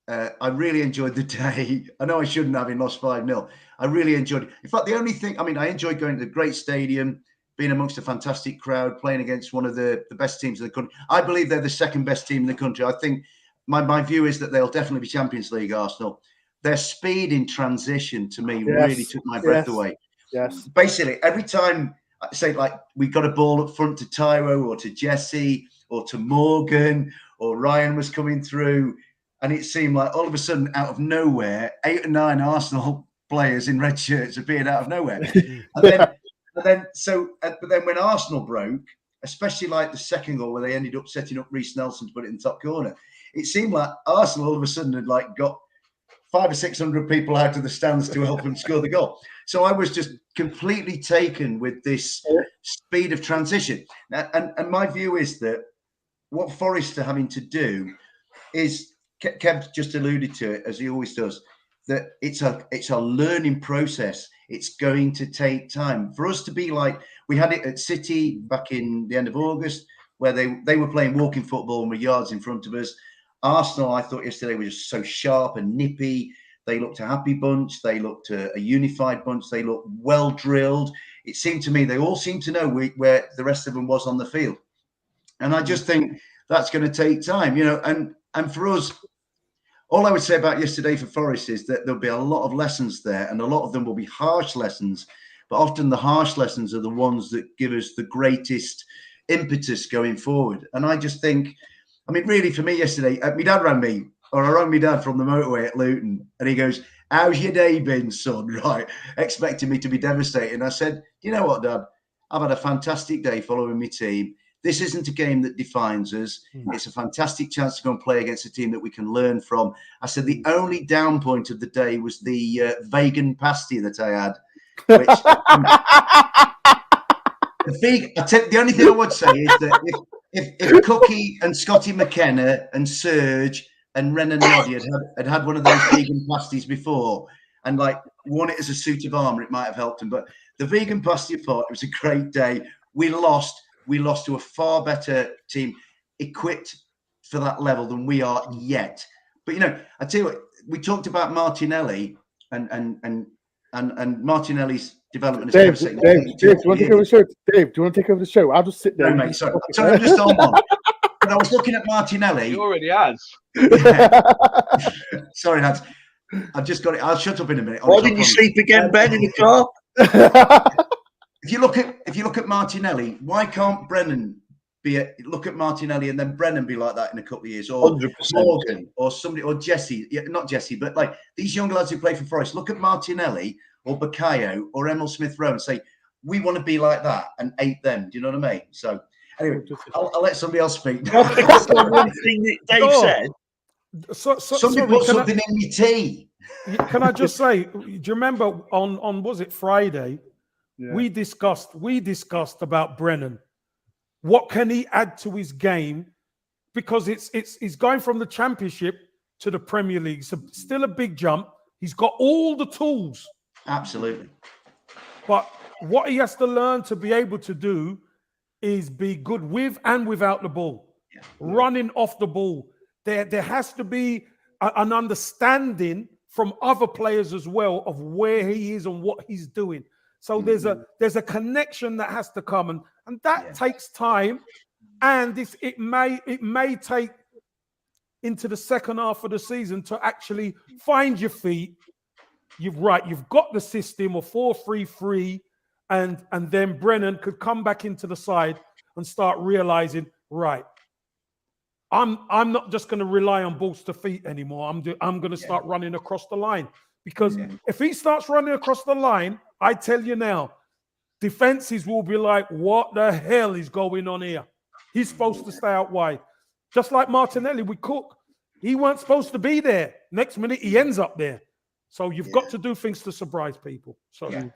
I really enjoyed the day. I know I shouldn't have lost 5-0. I really enjoyed it. In fact, the only thing, I enjoyed going to the great stadium, being amongst a fantastic crowd, playing against one of the best teams in the country. I believe they're the second best team in the country. I think my view is that they'll definitely be Champions League, Arsenal. Their speed in transition to me really took my breath away. Yes. Basically, every time, say, like, we got a ball up front to Tyro or to Jesse or to Morgan or Ryan was coming through, and it seemed like all of a sudden, out of nowhere, 8 or 9 Arsenal players in red shirts appeared out of nowhere. But then when Arsenal broke, especially like the second goal where they ended up setting up Reece Nelson to put it in the top corner, it seemed like Arsenal all of a sudden had got 500 or 600 people out of the stands to help them score the goal. So I was just completely taken with this speed of transition. And my view is that what Forest are having to do is, Kev just alluded to it, as he always does, that it's a learning process. It's going to take time for us to be like we had it at City back in the end of August, where they were playing walking football and were yards in front of us. Arsenal, I thought yesterday, were just so sharp and nippy. They looked a happy bunch. They looked a unified bunch. They looked well drilled. It seemed to me they all seemed to know where the rest of them was on the field. And I just think that's going to take time, and for us, all I would say about yesterday for Forest is that there'll be a lot of lessons there, and a lot of them will be harsh lessons, but often the harsh lessons are the ones that give us the greatest impetus going forward. And I just think, really for me yesterday, my dad rang me, or I rang my dad from the motorway at Luton, and he goes, "How's your day been, son?" Right, expecting me to be devastated. And I said, "You know what, Dad? I've had a fantastic day following my team. This isn't a game that defines us. It's a fantastic chance to go and play against a team that we can learn from." I said the only down point of the day was the vegan pasty that I had. Which, the only thing I would say is that if Cookie and Scotty McKenna and Serge and Ren and Noddy had one of those vegan pasties before and worn it as a suit of armour, it might have helped them. But the vegan pasty apart, it was a great day. We lost to a far better team equipped for that level than we are yet. But I tell you what, we talked about Martinelli and Martinelli's development. Dave, do you want to take over the show? Dave, do you want to take over the show? I'll just sit there. No, mate, sorry, I'm just on one. But I was looking at Martinelli. He already has. Sorry, lads. I've just got it. I'll shut up in a minute. Why didn't you sleep again, Ben, in the car? If you look at Martinelli, why can't Brennan look at Martinelli and then Brennan be like that in a couple of years, or 100%. Morgan, or somebody, or Jesse, not Jesse, but like these young lads who play for Forest, look at Martinelli or Bukayo or Emil Smith-Rowe and say, we want to be like that and ape them. Do you know what I mean? So anyway, I'll let somebody else speak. One thing that Dave said. Somebody put something in your tea. Can I just say, do you remember on was it Friday? Yeah. We discussed about Brennan. What can he add to his game? Because he's going from the Championship to the Premier League. So still a big jump. He's got all the tools. Absolutely. But what he has to learn to be able to do is be good with and without the ball. Yeah. Running off the ball. There has to be an understanding from other players as well of where he is and what he's doing. So there's a connection that has to come, and that takes time, and it may take into the second half of the season to actually find your feet. You've got the system of 4-3-3, and then Brennan could come back into the side and start realizing, right, I'm not just going to rely on balls to feet anymore. I'm going to start running across the line, because if he starts running across the line, I tell you now, defenses will be like, what the hell is going on here? He's supposed to stay out wide. Just like Martinelli with Cook. He weren't supposed to be there. Next minute, he ends up there. So you've got to do things to surprise people. So Kev,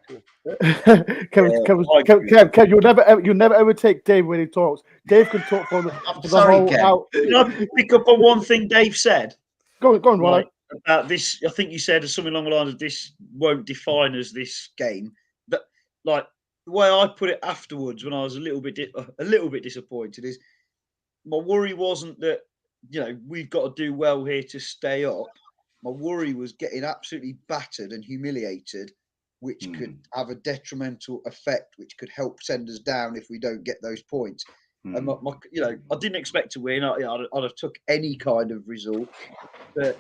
you'll never ever take Dave when he talks. Dave can talk for the whole out. Can I pick up on one thing Dave said? Go on, Ronald. About this, I think you said something along the lines of this won't define us this game. But like the way I put it afterwards, when I was a little bit disappointed, is my worry wasn't that we've got to do well here to stay up. My worry was getting absolutely battered and humiliated, which could have a detrimental effect, which could help send us down if we don't get those points. And I didn't expect to win. I'd have took any kind of result, but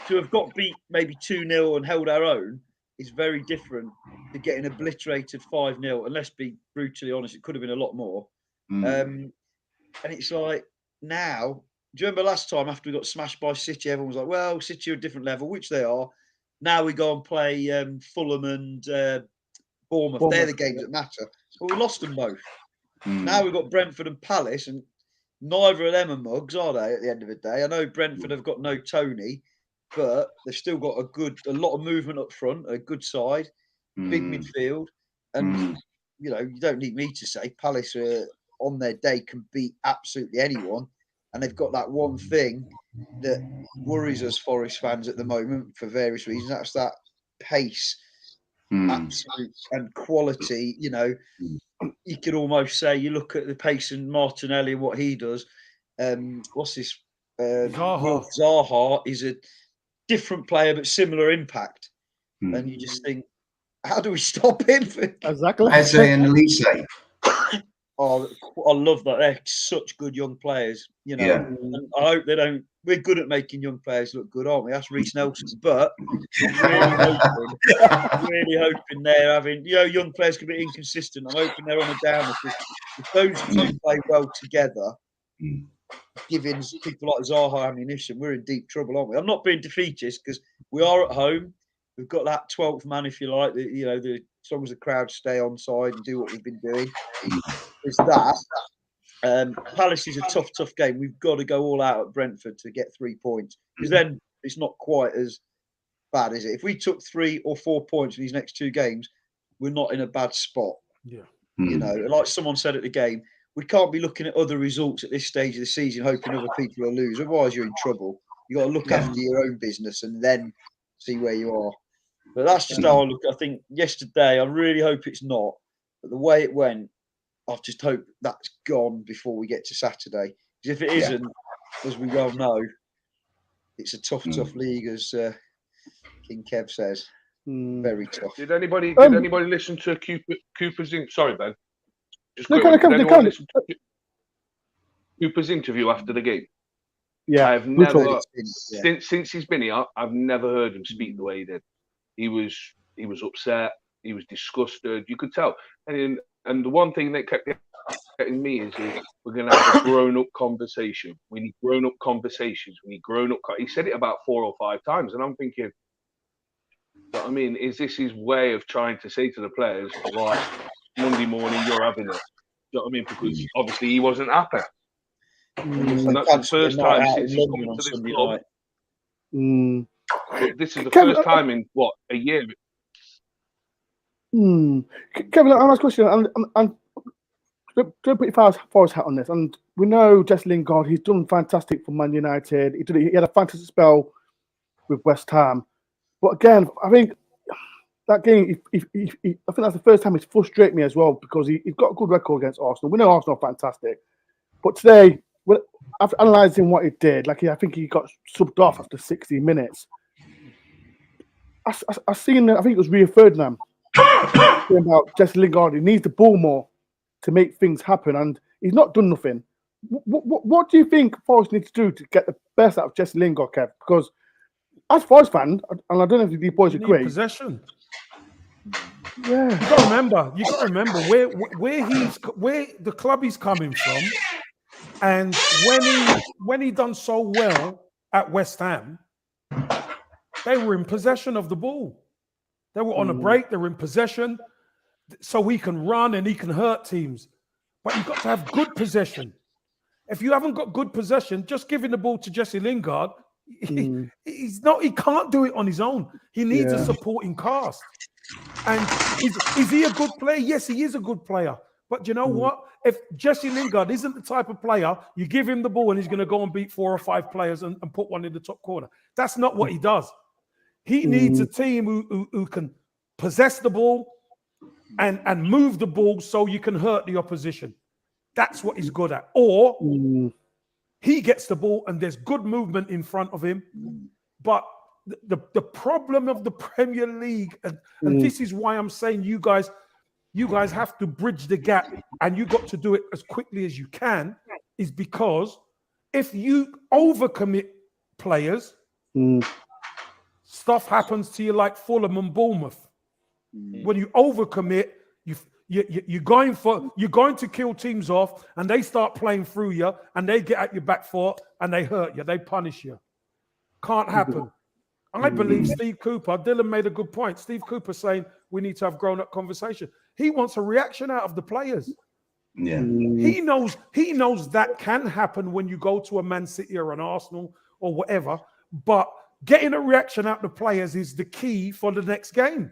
to have got beat maybe 2-0 and held our own is very different to getting obliterated 5-0. And let's be brutally honest, it could have been a lot more. And it's like now. Do you remember last time after we got smashed by City, everyone was like, well, City are a different level, which they are. Now we go and play Fulham and Bournemouth. They're the games that matter. But we lost them both. Now we've got Brentford and Palace, and neither of them are mugs, are they, at the end of the day? I know Brentford have got no Tony, but they've still got a lot of movement up front, a good side, big midfield. And, you don't need me to say Palace on their day can beat absolutely anyone. And they've got that one thing that worries us Forest fans at the moment for various reasons. That's that pace, absolute and quality. You could almost say you look at the pace and Martinelli and what he does. What's this? Zaha is a different player but similar impact. And you just think, how do we stop him? Exactly. Eze and Elise. Oh, I love that. They're such good young players, And I hope they don't. We're good at making young players look good, aren't we? That's Reece Nelson. But really hoping they're having, young players can be inconsistent. I'm hoping they're on a downer, because if those two play well together, giving people like Zaha ammunition, we're in deep trouble, aren't we? I'm not being defeatist, because we are at home. We've got that 12th man, if you like. As long as the crowd stay on side and do what we've been doing. Is that Palace is a tough game. We've got to go all out at Brentford to get 3 points, because then it's not quite as bad, is it? If we took 3 or 4 points in these next 2 games, we're not in a bad spot. Yeah. Like someone said at the game, we can't be looking at other results at this stage of the season, hoping other people will lose. Otherwise, you're in trouble. You got to look after your own business and then see where you are. But that's just how I look. I think yesterday, I really hope it's not. But the way it went, I just hope that's gone before we get to Saturday. Because if it isn't, as we well know, it's a tough league, as King Kev says. Very tough. Did anybody listen to Cooper's? Sorry, Ben. Just listen to Cooper's interview after the game? Yeah, I've never since he's been here, I've never heard him speak the way he did. He was upset. He was disgusted. You could tell. And the one thing that kept getting me is we're going to have a grown-up conversation. We need grown-up conversations. We need grown-up. He said it about 4 or 5 times, and I'm thinking, you know what I mean, is this his way of trying to say to the players, right, Monday morning you're having it? You know what I mean? Because obviously he wasn't happy. And that's the first time since he's come into this club. But this is the first time in what, a year? Kevin, I ask a question, and don't put your Forest hat on this. And we know Jesse Lingard, he's done fantastic for Man United. He had a fantastic spell with West Ham. But again, I think that game, I think that's the first time it's frustrated me as well, because he's got a good record against Arsenal. We know Arsenal are fantastic. But today, after analysing what he did, I think he got subbed off after 60 minutes. I think it was Rio Ferdinand about Jesse Lingard. He needs the ball more to make things happen, and he's not done nothing. What do you think Forest needs to do to get the best out of Jesse Lingard, Kev? Because as Forest fan, and I don't know if you boys agree, possession. Yeah, you got to remember where the club he's coming from, and when he done so well at West Ham, they were in possession of the ball. They were on a break. They were in possession, so he can run and he can hurt teams. But you've got to have good possession. If you haven't got good possession, just giving the ball to Jesse Lingard, he can't do it on his own. He needs a supporting cast. And is he a good player? Yes, he is a good player. But you know what? If Jesse Lingard isn't the type of player, you give him the ball and he's going to go and beat 4 or 5 players and put one in the top corner. That's not what he does. He needs a team who can possess the ball and move the ball so you can hurt the opposition. That's what he's good at. Or he gets the ball and there's good movement in front of him. But the problem of the Premier League, and this is why I'm saying you guys have to bridge the gap, and you got to do it as quickly as you can, is because if you overcommit players, stuff happens to you like Fulham and Bournemouth. When you overcommit, you're going to kill teams off, and they start playing through you, and they get at your back foot, and they hurt you, they punish you. Can't happen. I believe Steve Cooper, Dylan made a good point. Steve Cooper saying we need to have grown-up conversation. He wants a reaction out of the players. Yeah. He knows that can happen when you go to a Man City or an Arsenal or whatever, but getting a reaction out of the players is the key for the next game.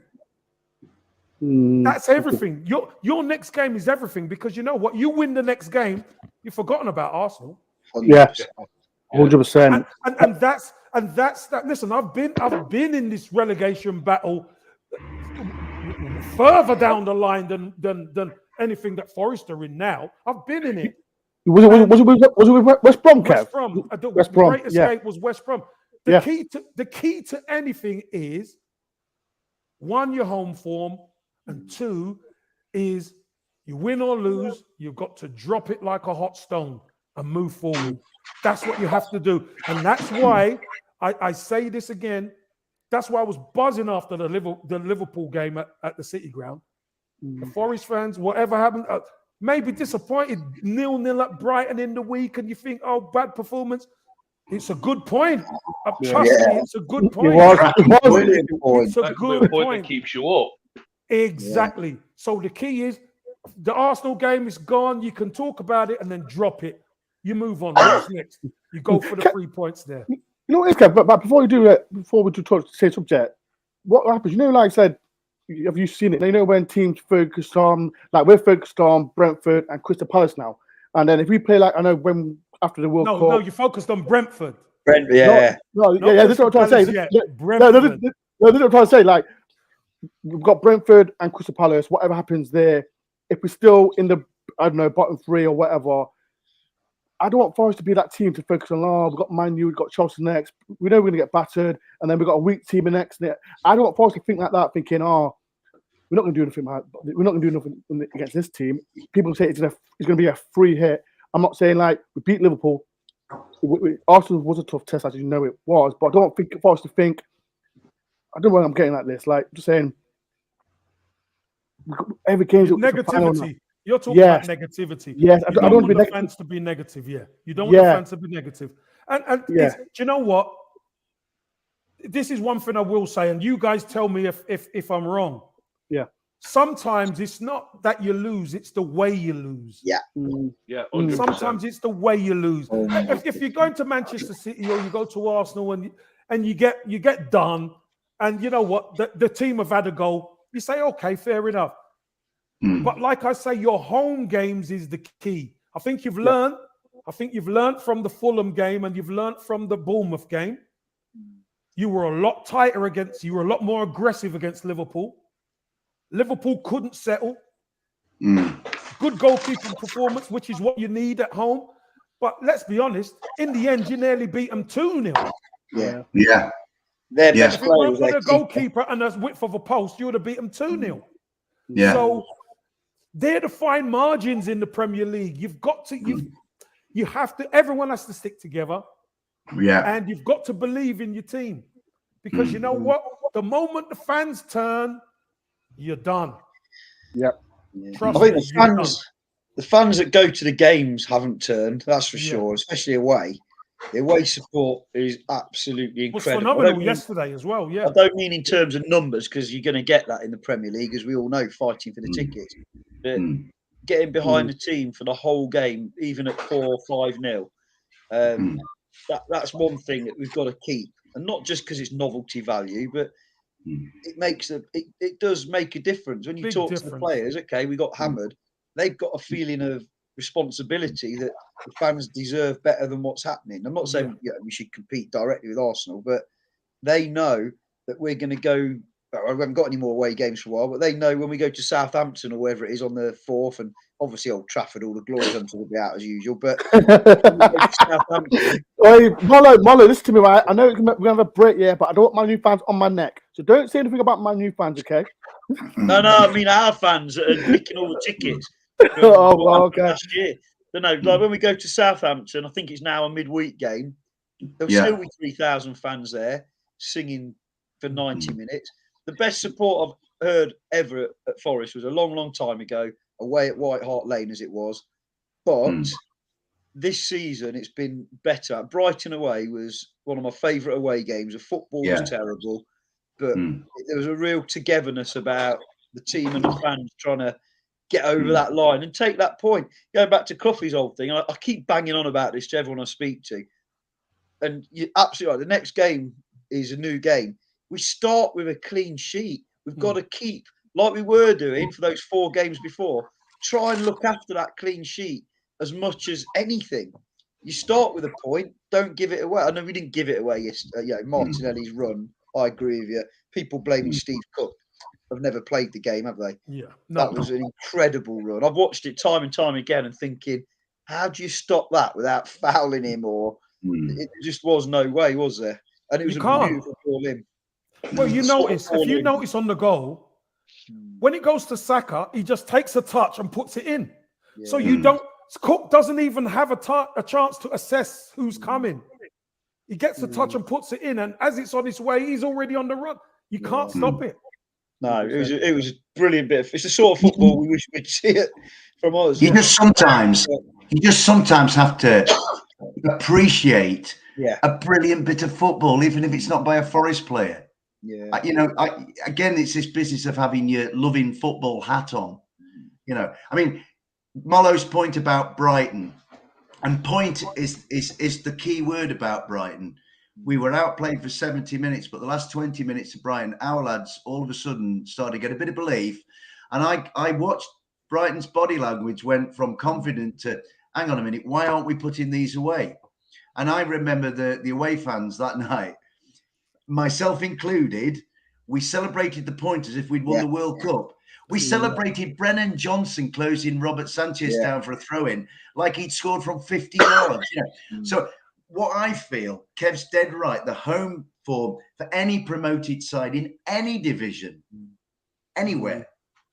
That's everything. Your next game is everything, because you know what? You win the next game, you've forgotten about Arsenal. Yes, 100%. And that's that. Listen, I've been in this relegation battle further down the line than anything that Forest are in now. I've been in it. Was it with West Brom, Kev? West Brom. The great escape was West Brom. The key to anything is, 1, your home form, and 2 is you win or lose, you've got to drop it like a hot stone and move forward. That's what you have to do. And that's why I say this again. That's why I was buzzing after the Liverpool game at the City Ground. The Forest fans, whatever happened, maybe disappointed 0-0 at Brighton in the week, and you think, oh, bad performance. It's a good point. Trust me, it's a good point. It's a good point that keeps you up. Exactly. Yeah. So the key is, the Arsenal game is gone. You can talk about it and then drop it. You move on. What's next? You go for the 3 points there. You know what it is, Kev? But before we do it, before we say subject, what happens? You know, like I said, have you seen it? You know, when teams focused on, like we're focused on Brentford and Crystal Palace now, and then if we play like, I know when after the World Cup. No, you focused on Brentford. Brentford, yeah. This is what I'm trying to say. This is what I'm trying to say. Like, we've got Brentford and Crystal Palace. Whatever happens there, if we're still in the, I don't know, bottom 3 or whatever, I don't want Forest to be that team to focus on. Oh, we've got Man U, we've got Chelsea next. We know we're going to get battered, and then we've got a weak team next. I don't want Forest to think like that, thinking, oh, we're not going to do anything. We're not going to do nothing against this team. People say it's going to be a free hit. I'm not saying like we beat Liverpool. Arsenal was a tough test, as you know it was, but I don't think Forest to think. I don't know where I'm getting like this. Like, just saying, every game negativity. You're talking about negativity. Yes, I You don't don't want to want be the negative. fans to be negative. Yeah, you don't want the fans to be negative. And do you know what? This is one thing I will say, and you guys tell me if I'm wrong. Yeah. Sometimes it's not that you lose; it's the way you lose. Yeah. Yeah. 100%. Sometimes it's the way you lose. If you're going to Manchester City or you go to Arsenal and you get done, and you know what, the team have had a goal, you say, okay, fair enough. But like I say, your home games is the key. I think you've learned. I think you've learned from the Fulham game and you've learned from the Bournemouth game. You were a lot tighter you were a lot more aggressive against Liverpool. Liverpool couldn't settle. Good goalkeeping performance, which is what you need at home. But let's be honest, in the end, you nearly beat them 2-0. Yeah. Their best If it weren't player for the goalkeeper and the width of a post, you would have beat them 2-0. Yeah. So they're the fine margins in the Premier League. You've got to, you have to, everyone has to stick together. Yeah. And you've got to believe in your team. Because you know what? The moment the fans turn, you're done. Yep. Trust I think me, the fans that go to the games haven't turned, that's for sure, especially away. The away support is absolutely was incredible. phenomenal yesterday as well, yeah. I don't mean in terms of numbers, because you're going to get that in the Premier League, as we all know, fighting for the tickets. But getting behind the team for the whole game, even at 4 or 5-0, that's one thing that we've got to keep. And not just because it's novelty value, but it does make a difference. When you talk to the players, okay, we got hammered. They've got a feeling of responsibility that the fans deserve better than what's happening. I'm not saying we should compete directly with Arsenal, but they know that we're going to go. I haven't got any more away games for a while, but they know when we go to Southampton or wherever it is on the 4th, and obviously Old Trafford, all the glory hunters will be out as usual. But Molo, listen to me, right? I know we're going to have a break, but I don't want my new fans on my neck. So don't say anything about my new fans, okay? No, I mean our fans are nicking all the tickets. Okay. Last year. Like when we go to Southampton, I think it's now a midweek game. There'll still be 3,000 fans there singing for 90 minutes. The best support I've heard ever at Forest was a long, long time ago, away at White Hart Lane as it was. But this season, it's been better. Brighton away was one of my favourite away games. The football was terrible, but there was a real togetherness about the team and the fans trying to get over that line and take that point. Going back to Cloughie's old thing, I keep banging on about this to everyone I speak to. And you're absolutely right. The next game is a new game. We start with a clean sheet. We've got to keep, like we were doing for those 4 games before, try and look after that clean sheet as much as anything. You start with a point, don't give it away. I know we didn't give it away yesterday. Martinelli's run, I agree with you. People blaming Steve Cook have never played the game, have they? Yeah. That was an incredible run. I've watched it time and time again and thinking, how do you stop that without fouling him? Or it just was no way, was there? And it was beautiful ball in. Well, if you notice on the goal, when it goes to Saka, he just takes a touch and puts it in. Yeah. So Cook doesn't even have a chance to assess who's coming. He gets a touch and puts it in, and as it's on its way, he's already on the run. You can't stop it. No, it was a brilliant bit. It's the sort of football we wish we'd see it from us. You just sometimes have to appreciate a brilliant bit of football, even if it's not by a Forest player. Yeah, again, it's this business of having your loving football hat on. I mean, Molo's point about Brighton, and point is the key word about Brighton. We were outplayed for 70 minutes, but the last 20 minutes of Brighton, our lads all of a sudden started to get a bit of belief. And I watched Brighton's body language went from confident to, hang on a minute, why aren't we putting these away? And I remember the away fans that night, myself included, we celebrated the point as if we'd won the World Cup. We celebrated Brennan Johnson closing Robert Sanchez down for a throw-in like he'd scored from 50 yards. So what I feel, Kev's dead right, the home form for any promoted side in any division, anywhere,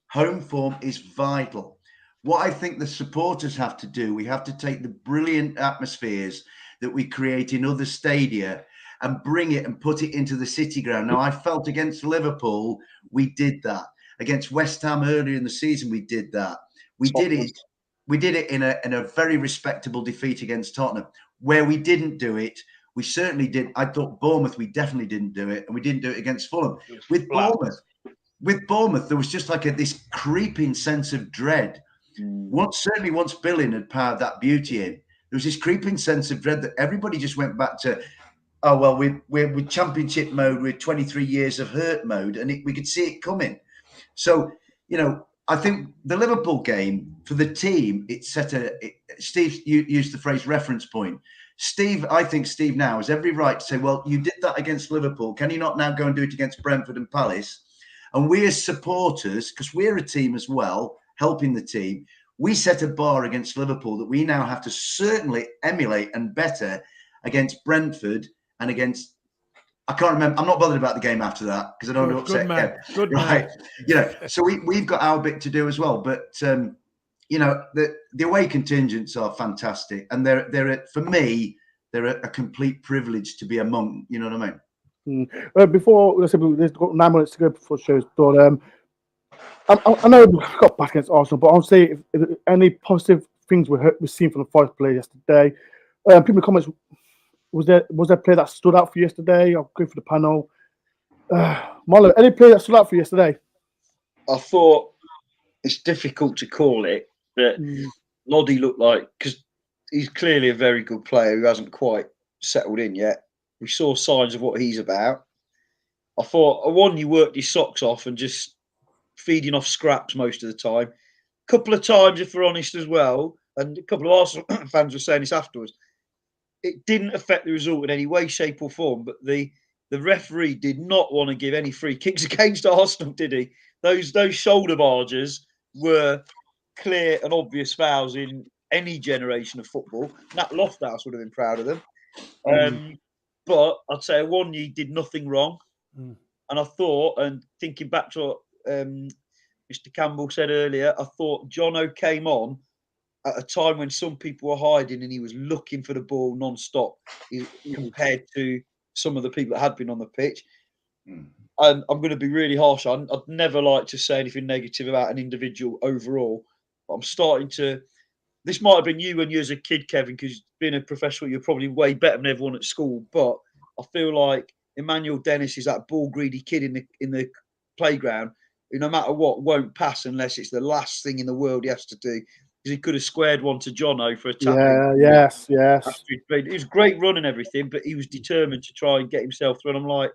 home form is vital. What I think the supporters have to do, we have to take the brilliant atmospheres that we create in other stadia and bring it and put it into the City Ground. Now, I felt against Liverpool, we did that. Against West Ham earlier in the season, we did that. We did it in a very respectable defeat against Tottenham. Where we didn't do it, we certainly did. I thought Bournemouth, we definitely didn't do it, and we didn't do it against Fulham. With Bournemouth, there was just like this creeping sense of dread. Once Billing had powered that beauty in, there was this creeping sense of dread that everybody just went back to, oh, well, we're with championship mode, we're 23 years of hurt mode, and we could see it coming. So, I think the Liverpool game for the team, it set Steve used the phrase reference point. I think Steve now has every right to say, well, you did that against Liverpool. Can you not now go and do it against Brentford and Palace? And we as supporters, because we're a team as well, helping the team, we set a bar against Liverpool that we now have to certainly emulate and better against Brentford and against, I can't remember. I'm not bothered about the game after that because I don't want to upset Kev. Good right. man. So we've got our bit to do as well. But, the away contingents are fantastic. And for me, they're a complete privilege to be among, you know what I mean? Before, let's say we've got 9 minutes to go before the show's done. I know we got back against Arsenal, but I'll say if any positive things we've seen from the Forest play yesterday. People in the comments, was there a play that stood out for you yesterday? I'll go for the panel. Marlo, any play that stood out for you yesterday? I thought it's difficult to call it, but Loddy looked like, because he's clearly a very good player who hasn't quite settled in yet. We saw signs of what he's about. I thought Awoniyi worked his socks off and just feeding off scraps most of the time. A couple of times, if we're honest as well, and a couple of Arsenal fans were saying this afterwards, it didn't affect the result in any way, shape or form, but the referee did not want to give any free kicks against Arsenal, did he? Those shoulder barges were clear and obvious fouls in any generation of football. Nat Lofthouse would have been proud of them. But I'd say Awoniyi did nothing wrong. And I thought, and thinking back to what Mr. Campbell said earlier, I thought Jono came on at a time when some people were hiding and he was looking for the ball non-stop compared to some of the people that had been on the pitch. And I'm going to be really harsh. I'd never like to say anything negative about an individual overall, but I'm starting to... This might have been you when you was a kid, Kevin, because being a professional, you're probably way better than everyone at school. But I feel like Emmanuel Dennis is that ball-greedy kid in the playground who, no matter what, won't pass unless it's the last thing in the world he has to do. Because he could have squared one to Jono for a tap. Yes. It was great run and everything, but he was determined to try and get himself through. And I'm like,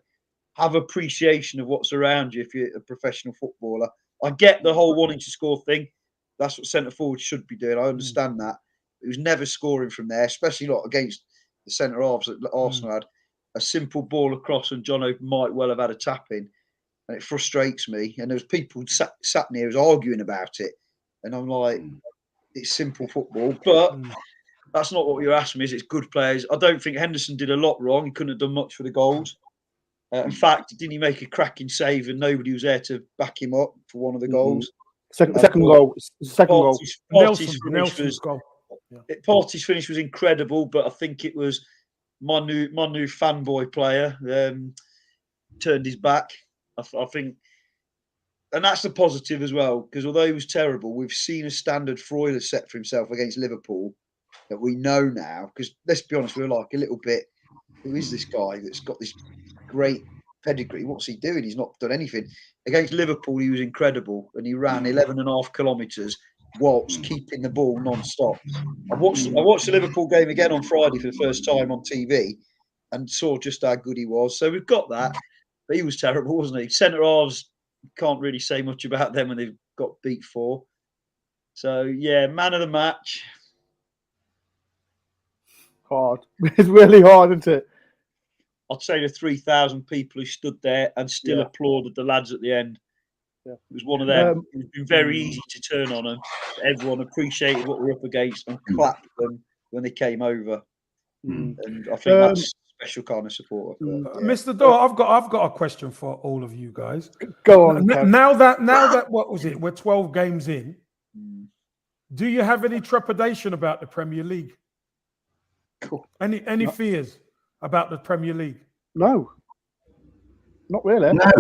have appreciation of what's around you if you're a professional footballer. I get the whole wanting to score thing. That's what centre forward should be doing. I understand that. He was never scoring from there, especially not against the centre halves that Arsenal had. A simple ball across, and Jono might well have had a tap in, and it frustrates me. And there was people sat near us arguing about it, and I'm like, it's simple football, but that's not what you're asking me. Is it's good players? I don't think Henderson did a lot wrong. He couldn't have done much for the goals. In fact, didn't he make a cracking save, and nobody was there to back him up for one of the goals? Second goal. Partey's goal. Partey's finish was incredible, but I think it was my new fanboy player turned his back. I think, and that's the positive as well, because although he was terrible, we've seen a standard Freud has set for himself against Liverpool that we know now. Because let's be honest, we're like a little bit, who is this guy that's got this great pedigree? What's he doing? He's not done anything. Against Liverpool, he was incredible, and he ran 11.5 kilometres whilst keeping the ball non-stop. I watched the Liverpool game again on Friday for the first time on TV and saw just how good he was. So we've got that. But he was terrible, wasn't he? Centre halves, can't really say much about them when they've got beat 4. So, yeah, man of the match. Hard. It's really hard, isn't it? I'd say the 3,000 people who stood there and still applauded the lads at the end. Yeah. It was one of them. It's been very easy to turn on them. Everyone appreciated what we're up against and clapped them when they came over. And I think that's a special kind of support. Mr. Dore, I've got a question for all of you guys. Go on. Now that what was it? We're 12 games in. Do you have any trepidation about the Premier League? Cool. Any fears about the Premier League? No. Not really. No.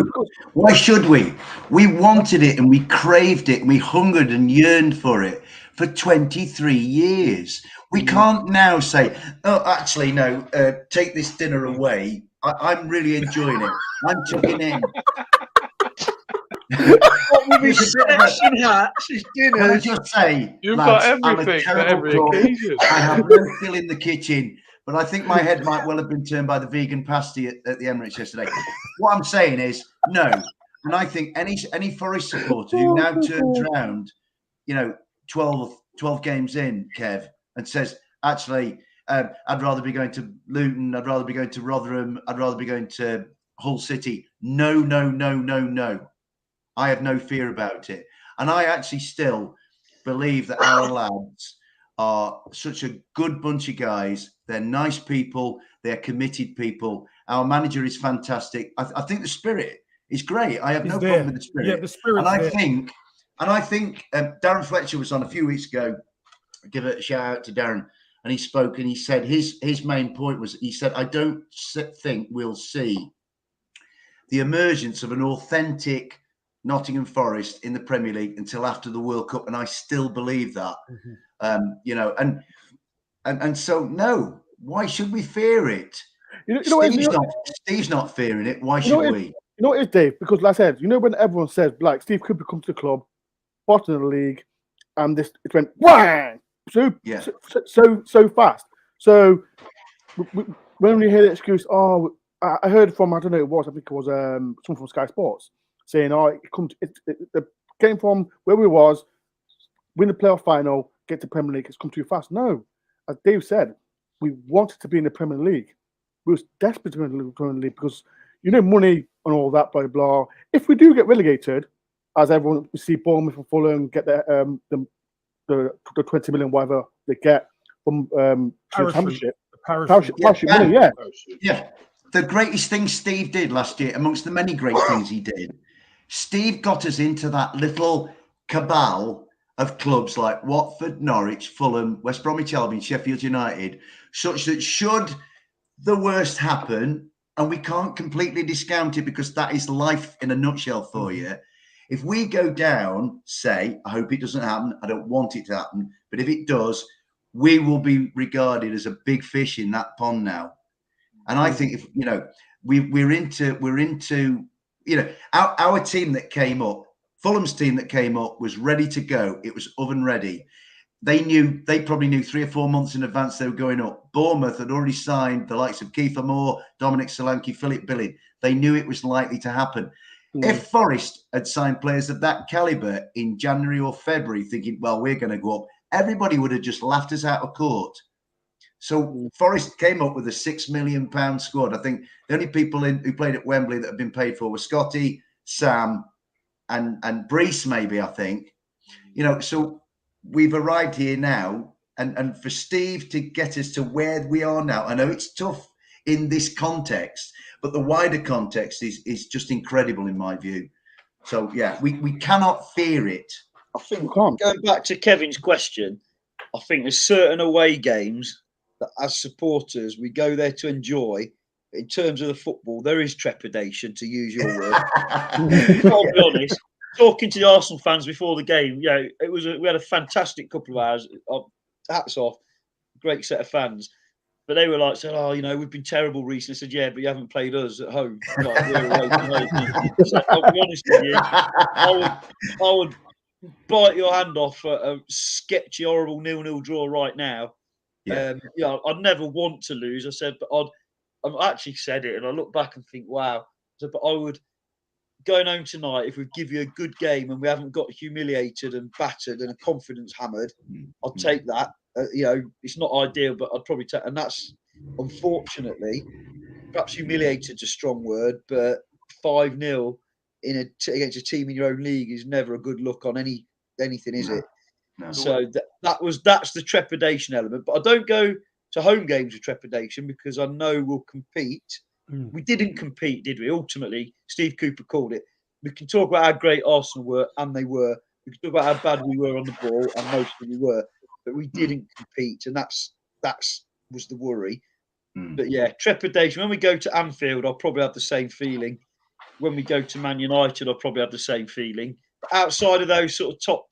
Why should we? We wanted it and we craved it and we hungered and yearned for it for 23 years. We can't now say, oh, actually, no, take this dinner away. I'm really enjoying it. I'm chucking in. What with his selection hats, his Can I dinners. just say, You've lads, got I'm a everything for terrible every cook. occasion. I have no skill in the kitchen, but I think my head might well have been turned by the vegan pasty at the Emirates yesterday. What I'm saying is no, and I think any Forest supporter who now turns around, 12 games in, Kev, and says, actually, I'd rather be going to Luton, I'd rather be going to Rotherham, I'd rather be going to Hull City. No. I have no fear about it. And I actually still believe that our lads are such a good bunch of guys. They're nice people. They're committed people. Our manager is fantastic. I think the spirit is great. I have no problem with the spirit. Yeah, the spirit. And I think Darren Fletcher was on a few weeks ago. I'll give a shout out to Darren. And he spoke and he said his main point was, he said, I don't think we'll see the emergence of an authentic Nottingham Forest in the Premier League until after the World Cup, and I still believe that. And so no, why should we fear it? Steve's not fearing it. Why should we? You know what it is, Dave? Because like I said, when everyone says like Steve Cooper comes to the club, bottom of the league, and it went whang so fast. So when we hear the excuse, I heard from I think it was someone from Sky Sports saying, it came from where we was, win the playoff final, get to Premier League, it's come too fast. No, as Dave said, we wanted to be in the Premier League. We was desperate to be in the Premier League because money and all that, blah blah. If we do get relegated, as everyone we see Bournemouth and Fulham get the 20 million whatever they get from the championship, parachute money, yeah. The greatest thing Steve did last year, amongst the many great things he did, Steve got us into that little cabal of clubs like Watford, Norwich, Fulham, West Bromwich Albion, Sheffield United, such that should the worst happen, and we can't completely discount it because that is life in a nutshell for you. If we go down, say, I hope it doesn't happen, I don't want it to happen, but if it does, we will be regarded as a big fish in that pond now. And I think if we're into our team that came up, Fulham's team that came up was ready to go. It was oven ready. They probably knew 3 or 4 months in advance they were going up. Bournemouth had already signed the likes of Kiefer Moore, Dominic Solanke, Philip Billing. They knew it was likely to happen. If Forest had signed players of that caliber in January or February, thinking, well, we're going to go up, everybody would have just laughed us out of court. So Forest came up with a £6 million squad. I think the only people who played at Wembley that have been paid for were Scotty, Sam, and Brees, maybe, I think. So we've arrived here now, and for Steve to get us to where we are now, I know it's tough in this context, but the wider context is just incredible in my view. So yeah, we cannot fear it. I think going back to Kevin's question, I think there's certain away games that as supporters we go there to enjoy. In terms of the football, there is trepidation, to use your word. I'll be honest. Talking to the Arsenal fans before the game, we had a fantastic couple of hours. Hats off, great set of fans. But they were like saying, we've been terrible recently. I said, yeah, but you haven't played us at home. Like, we're away from home. So, I'll be honest with you, I would bite your hand off at a sketchy, horrible 0-0 draw right now. I'd never want to lose. I said, but I've actually said it, and I look back and think, wow. I said, but I would, going home tonight, if we give you a good game and we haven't got humiliated and battered and a confidence hammered, I'll take that. It's not ideal, but I'd probably take, and that's unfortunately, perhaps humiliated's a strong word, but 5-0 against a team in your own league is never a good look on anything, is it? No. So that's the trepidation element. But I don't go to home games with trepidation because I know we'll compete. We didn't compete, did we? Ultimately, Steve Cooper called it. We can talk about how great Arsenal were, and they were. We can talk about how bad we were on the ball, and mostly we were. But we didn't compete, and that was the worry. But yeah, trepidation. When we go to Anfield, I'll probably have the same feeling. when we go to Man United, I'll probably have the same feeling. But outside of those sort of top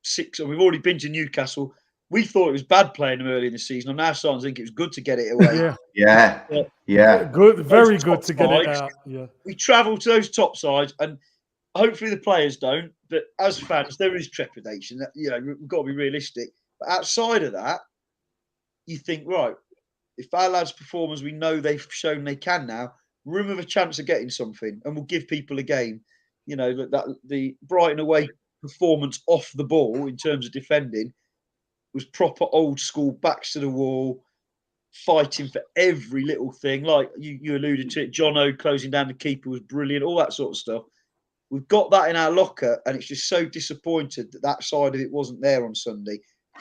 6, and we've already been to Newcastle, we thought it was bad playing them early in the season. I'm now starting to think it was good to get it away. Yeah. Good, very Those good top to get it sides, out. Yeah. We travel to those top sides, and hopefully the players don't. But as fans, there is trepidation. That, we've got to be realistic. But outside of that, you think, right, if our lads perform as we know they've shown they can now, room of a chance of getting something, and we'll give people a game. That the Brighton away performance off the ball in terms of defending was proper old school, backs to the wall, fighting for every little thing. Like you alluded to it, John O closing down the keeper was brilliant, all that sort of stuff. We've got that in our locker, and it's just so disappointed that side of it wasn't there on Sunday.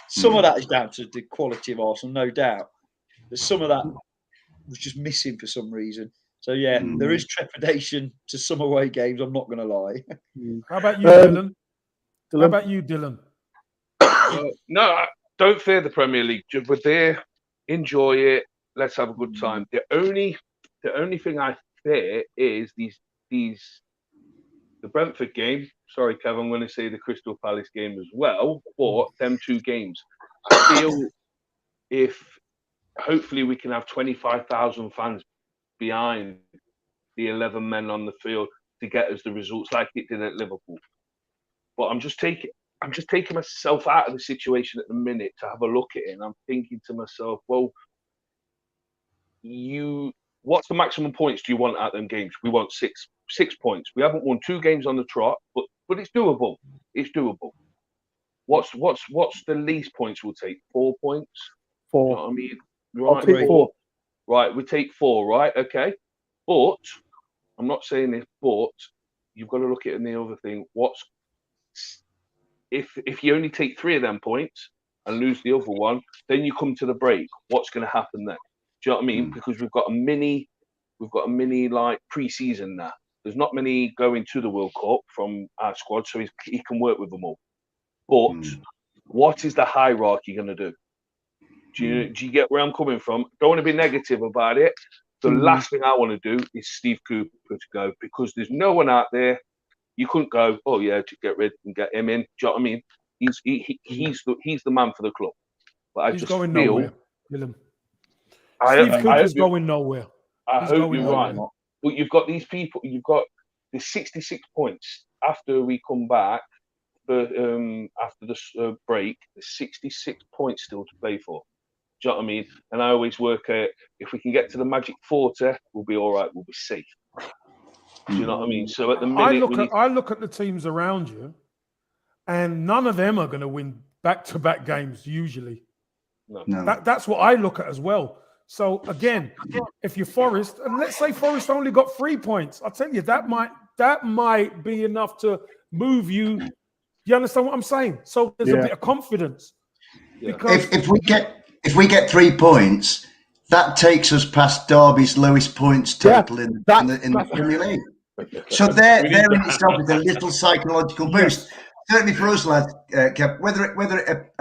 Some of that is down to the quality of Arsenal, no doubt. But some of that was just missing for some reason. So, there is trepidation to some away games, I'm not going to lie. How about you, Dylan? How about you, Dylan? No, don't fear the Premier League. We're there. Enjoy it. Let's have a good time. The only thing I fear is the Brentford game. Sorry, Kev, I'm going to say the Crystal Palace game as well. But them 2 games, I feel if hopefully we can have 25,000 fans behind the 11 men on the field to get us the results like it did at Liverpool. But I'm just taking myself out of the situation at the minute to have a look at it, and I'm thinking to myself, well, what's the maximum points do you want out of them games? We want 6 points. We haven't won 2 games on the trot, but it's doable. It's doable. What's the least points we'll take? 4 points? 4. You know what I mean? I'll Right, take 4. Right, we take 4, right? Okay. But I'm not saying this, but you've got to look at the other thing. If you only take 3 of them points and lose the other one, then you come to the break. What's going to happen then? Do you know what I mean? Because we've got a mini like pre-season now. There's not many going to the World Cup from our squad, so he can work with them all. But what is the hierarchy going to do? Do you get where I'm coming from? Don't want to be negative about it. The last thing I want to do is Steve Cooper to go, because there's no one out there. You couldn't go, oh yeah, to get rid and get him in. Do you know what I mean? He's the man for the club. But He's going nowhere. Steve Cooper's going nowhere. I hope you're right. But you've got these people. You've got the 66 points after we come back. After the break, there's 66 points still to play for. Do you know what I mean? And I always work at, if we can get to the magic 40, we'll be all right. We'll be safe. Do you know what I mean? So at the minute, I look at the teams around you, and none of them are going to win back-to-back games usually. No. That's what I look at as well. So again, if you're Forest, and let's say Forest only got 3 points, I'll tell you that might be enough to move you. You understand what I'm saying? So there's a bit of confidence. Yeah. Because if we get 3 points, that takes us past Derby's lowest points total in the Premier League. So there in itself is a little psychological boost. Certainly for us, lads, Kev, whether it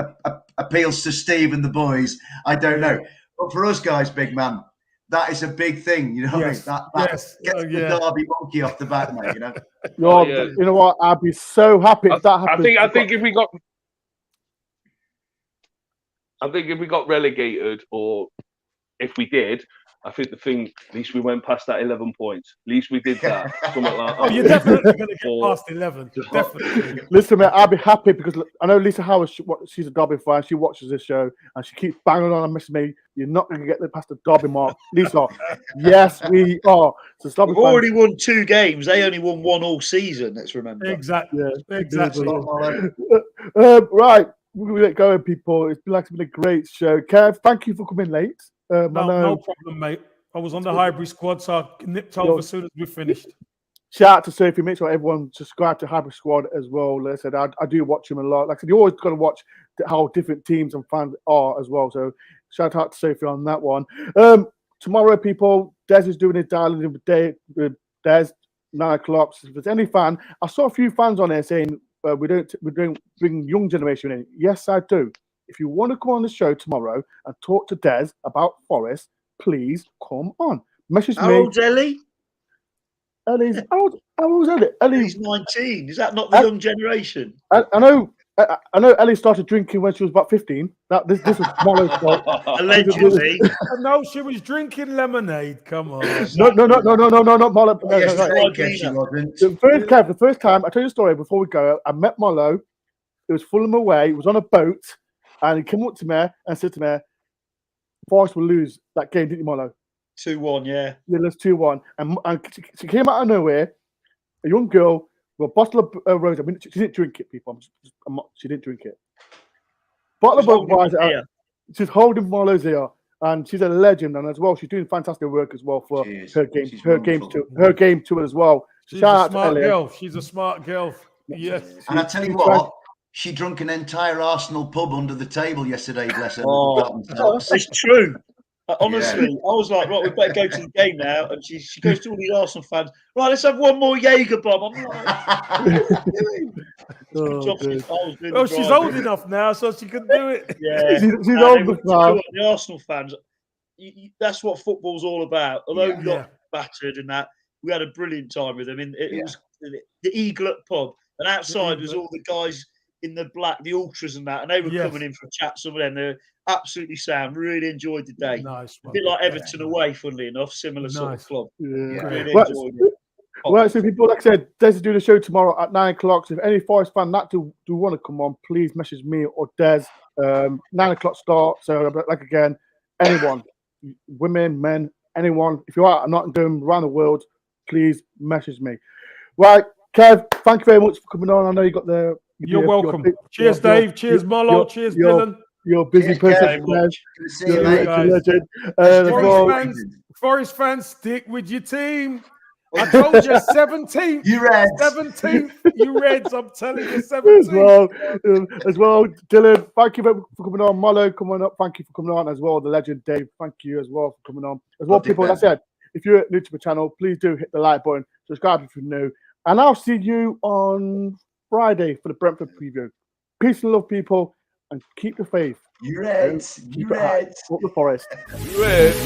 appeals to Steve and the boys, I don't know. But for us guys, big man, that is a big thing. You know what I mean? That gets the Derby monkey off the back, mate. You know. You know what? I'd be so happy if that happened. I think if we got relegated, or if we did, I think at least we went past that 11 points. At least we did that. Something like that. You're definitely going to get past 11. Definitely. Listen, man, I'll be happy because I know Lisa Howard, she's a Derby fan. She watches this show and she keeps banging on and messaging me. You're not going to get past the Derby mark. Lisa, yes, we are. So we've already won 2 games. They only won 1 all season, let's remember. Exactly. Yeah, exactly. Right. We'll get going, people. It's been a great show. Kev, thank you for coming late. No problem, mate. I was on the hybrid squad, so I nipped over as soon as we finished. Shout out to Sophie. Make sure everyone subscribe to Hybrid Squad as well. Like I said, I do watch him a lot. Like I said, you always got to watch how different teams and fans are as well. So shout out to Sophie on that one. Tomorrow, people, Des is doing his dialing in with Des, 9 o'clock. So if there's any fan, I saw a few fans on there saying we don't bring young generation in. Yes, I do. If you want to come on the show tomorrow and talk to Des about Forest, please come on. Message me. How old's Ellie? Ellie's how old is Ellie? Ellie, He's 19. Is that not the young generation? I know. I know Ellie started drinking when she was about 15. This was Molo's fault. Allegedly. No, she was drinking lemonade. Come on. No, not Molo. No, Yes, no, no. yes, she wasn't. The first time I tell you a story before we go, I met Molo. It was Fulham away. He was on a boat, and he came up to me and said to me, "Forest will lose that game, didn't you, Molo?" 2-1, yeah. Yeah, let's 2-1. And she came out of nowhere, a young girl with a bottle of rose. I mean, she didn't drink it, people. She didn't drink it. Bottle of Budweiser. She's holding Molo's ear, and she's a legend. And as well, she's doing fantastic work as well for her game. Her game too as well. She's a smart girl. She's a smart girl. Yes. And I tell you what, she drunk an entire Arsenal pub under the table yesterday. Bless her. It's true. Honestly, I was like, right, we better go to the game now. And she goes to all the Arsenal fans. Right, let's have one more Jaeger bomb. I'm like, she's old enough now, so she can do it. Yeah, she's old enough now. The Arsenal fans, that's what football's all about. Although we got battered and that, we had a brilliant time with them. It was the Eaglet pub, and outside was all the guys in the black, the ultras and that, and they were coming in for a chat. Some of them, they're absolutely sound. Really enjoyed the day. Nice one. A bit like Everton away, funnily enough, similar sort of club. Yeah. Really enjoyed it. Right, so people, like I said, Des is doing the show tomorrow at 9 o'clock. So if any Forest fan that do want to come on, please message me or Des. 9 o'clock start. So like again, anyone, women, men, anyone, if you are at Nottingham around the world, please message me. Right, Kev, thank you very much for coming on. I know you got the. You're welcome. Cheers, Dave. Cheers, Molo. Cheers, Dylan. You're a busy person. Good to see you, mate. Forest fans, stick with your team. I told you, 17th. You Reds. 17th. You Reds. I'm telling you, 17th. As well, Dylan, thank you for coming on. Molo, coming up. Thank you for coming on as well. The legend, Dave, thank you as well for coming on. As well, people, like I said, if you're new to the channel, please do hit the like button. Subscribe if you're new. And I'll see you on Friday for the Brentford preview. Peace and love, people, and keep the faith. You Reds. You Reds. Up the Forest. You Reds.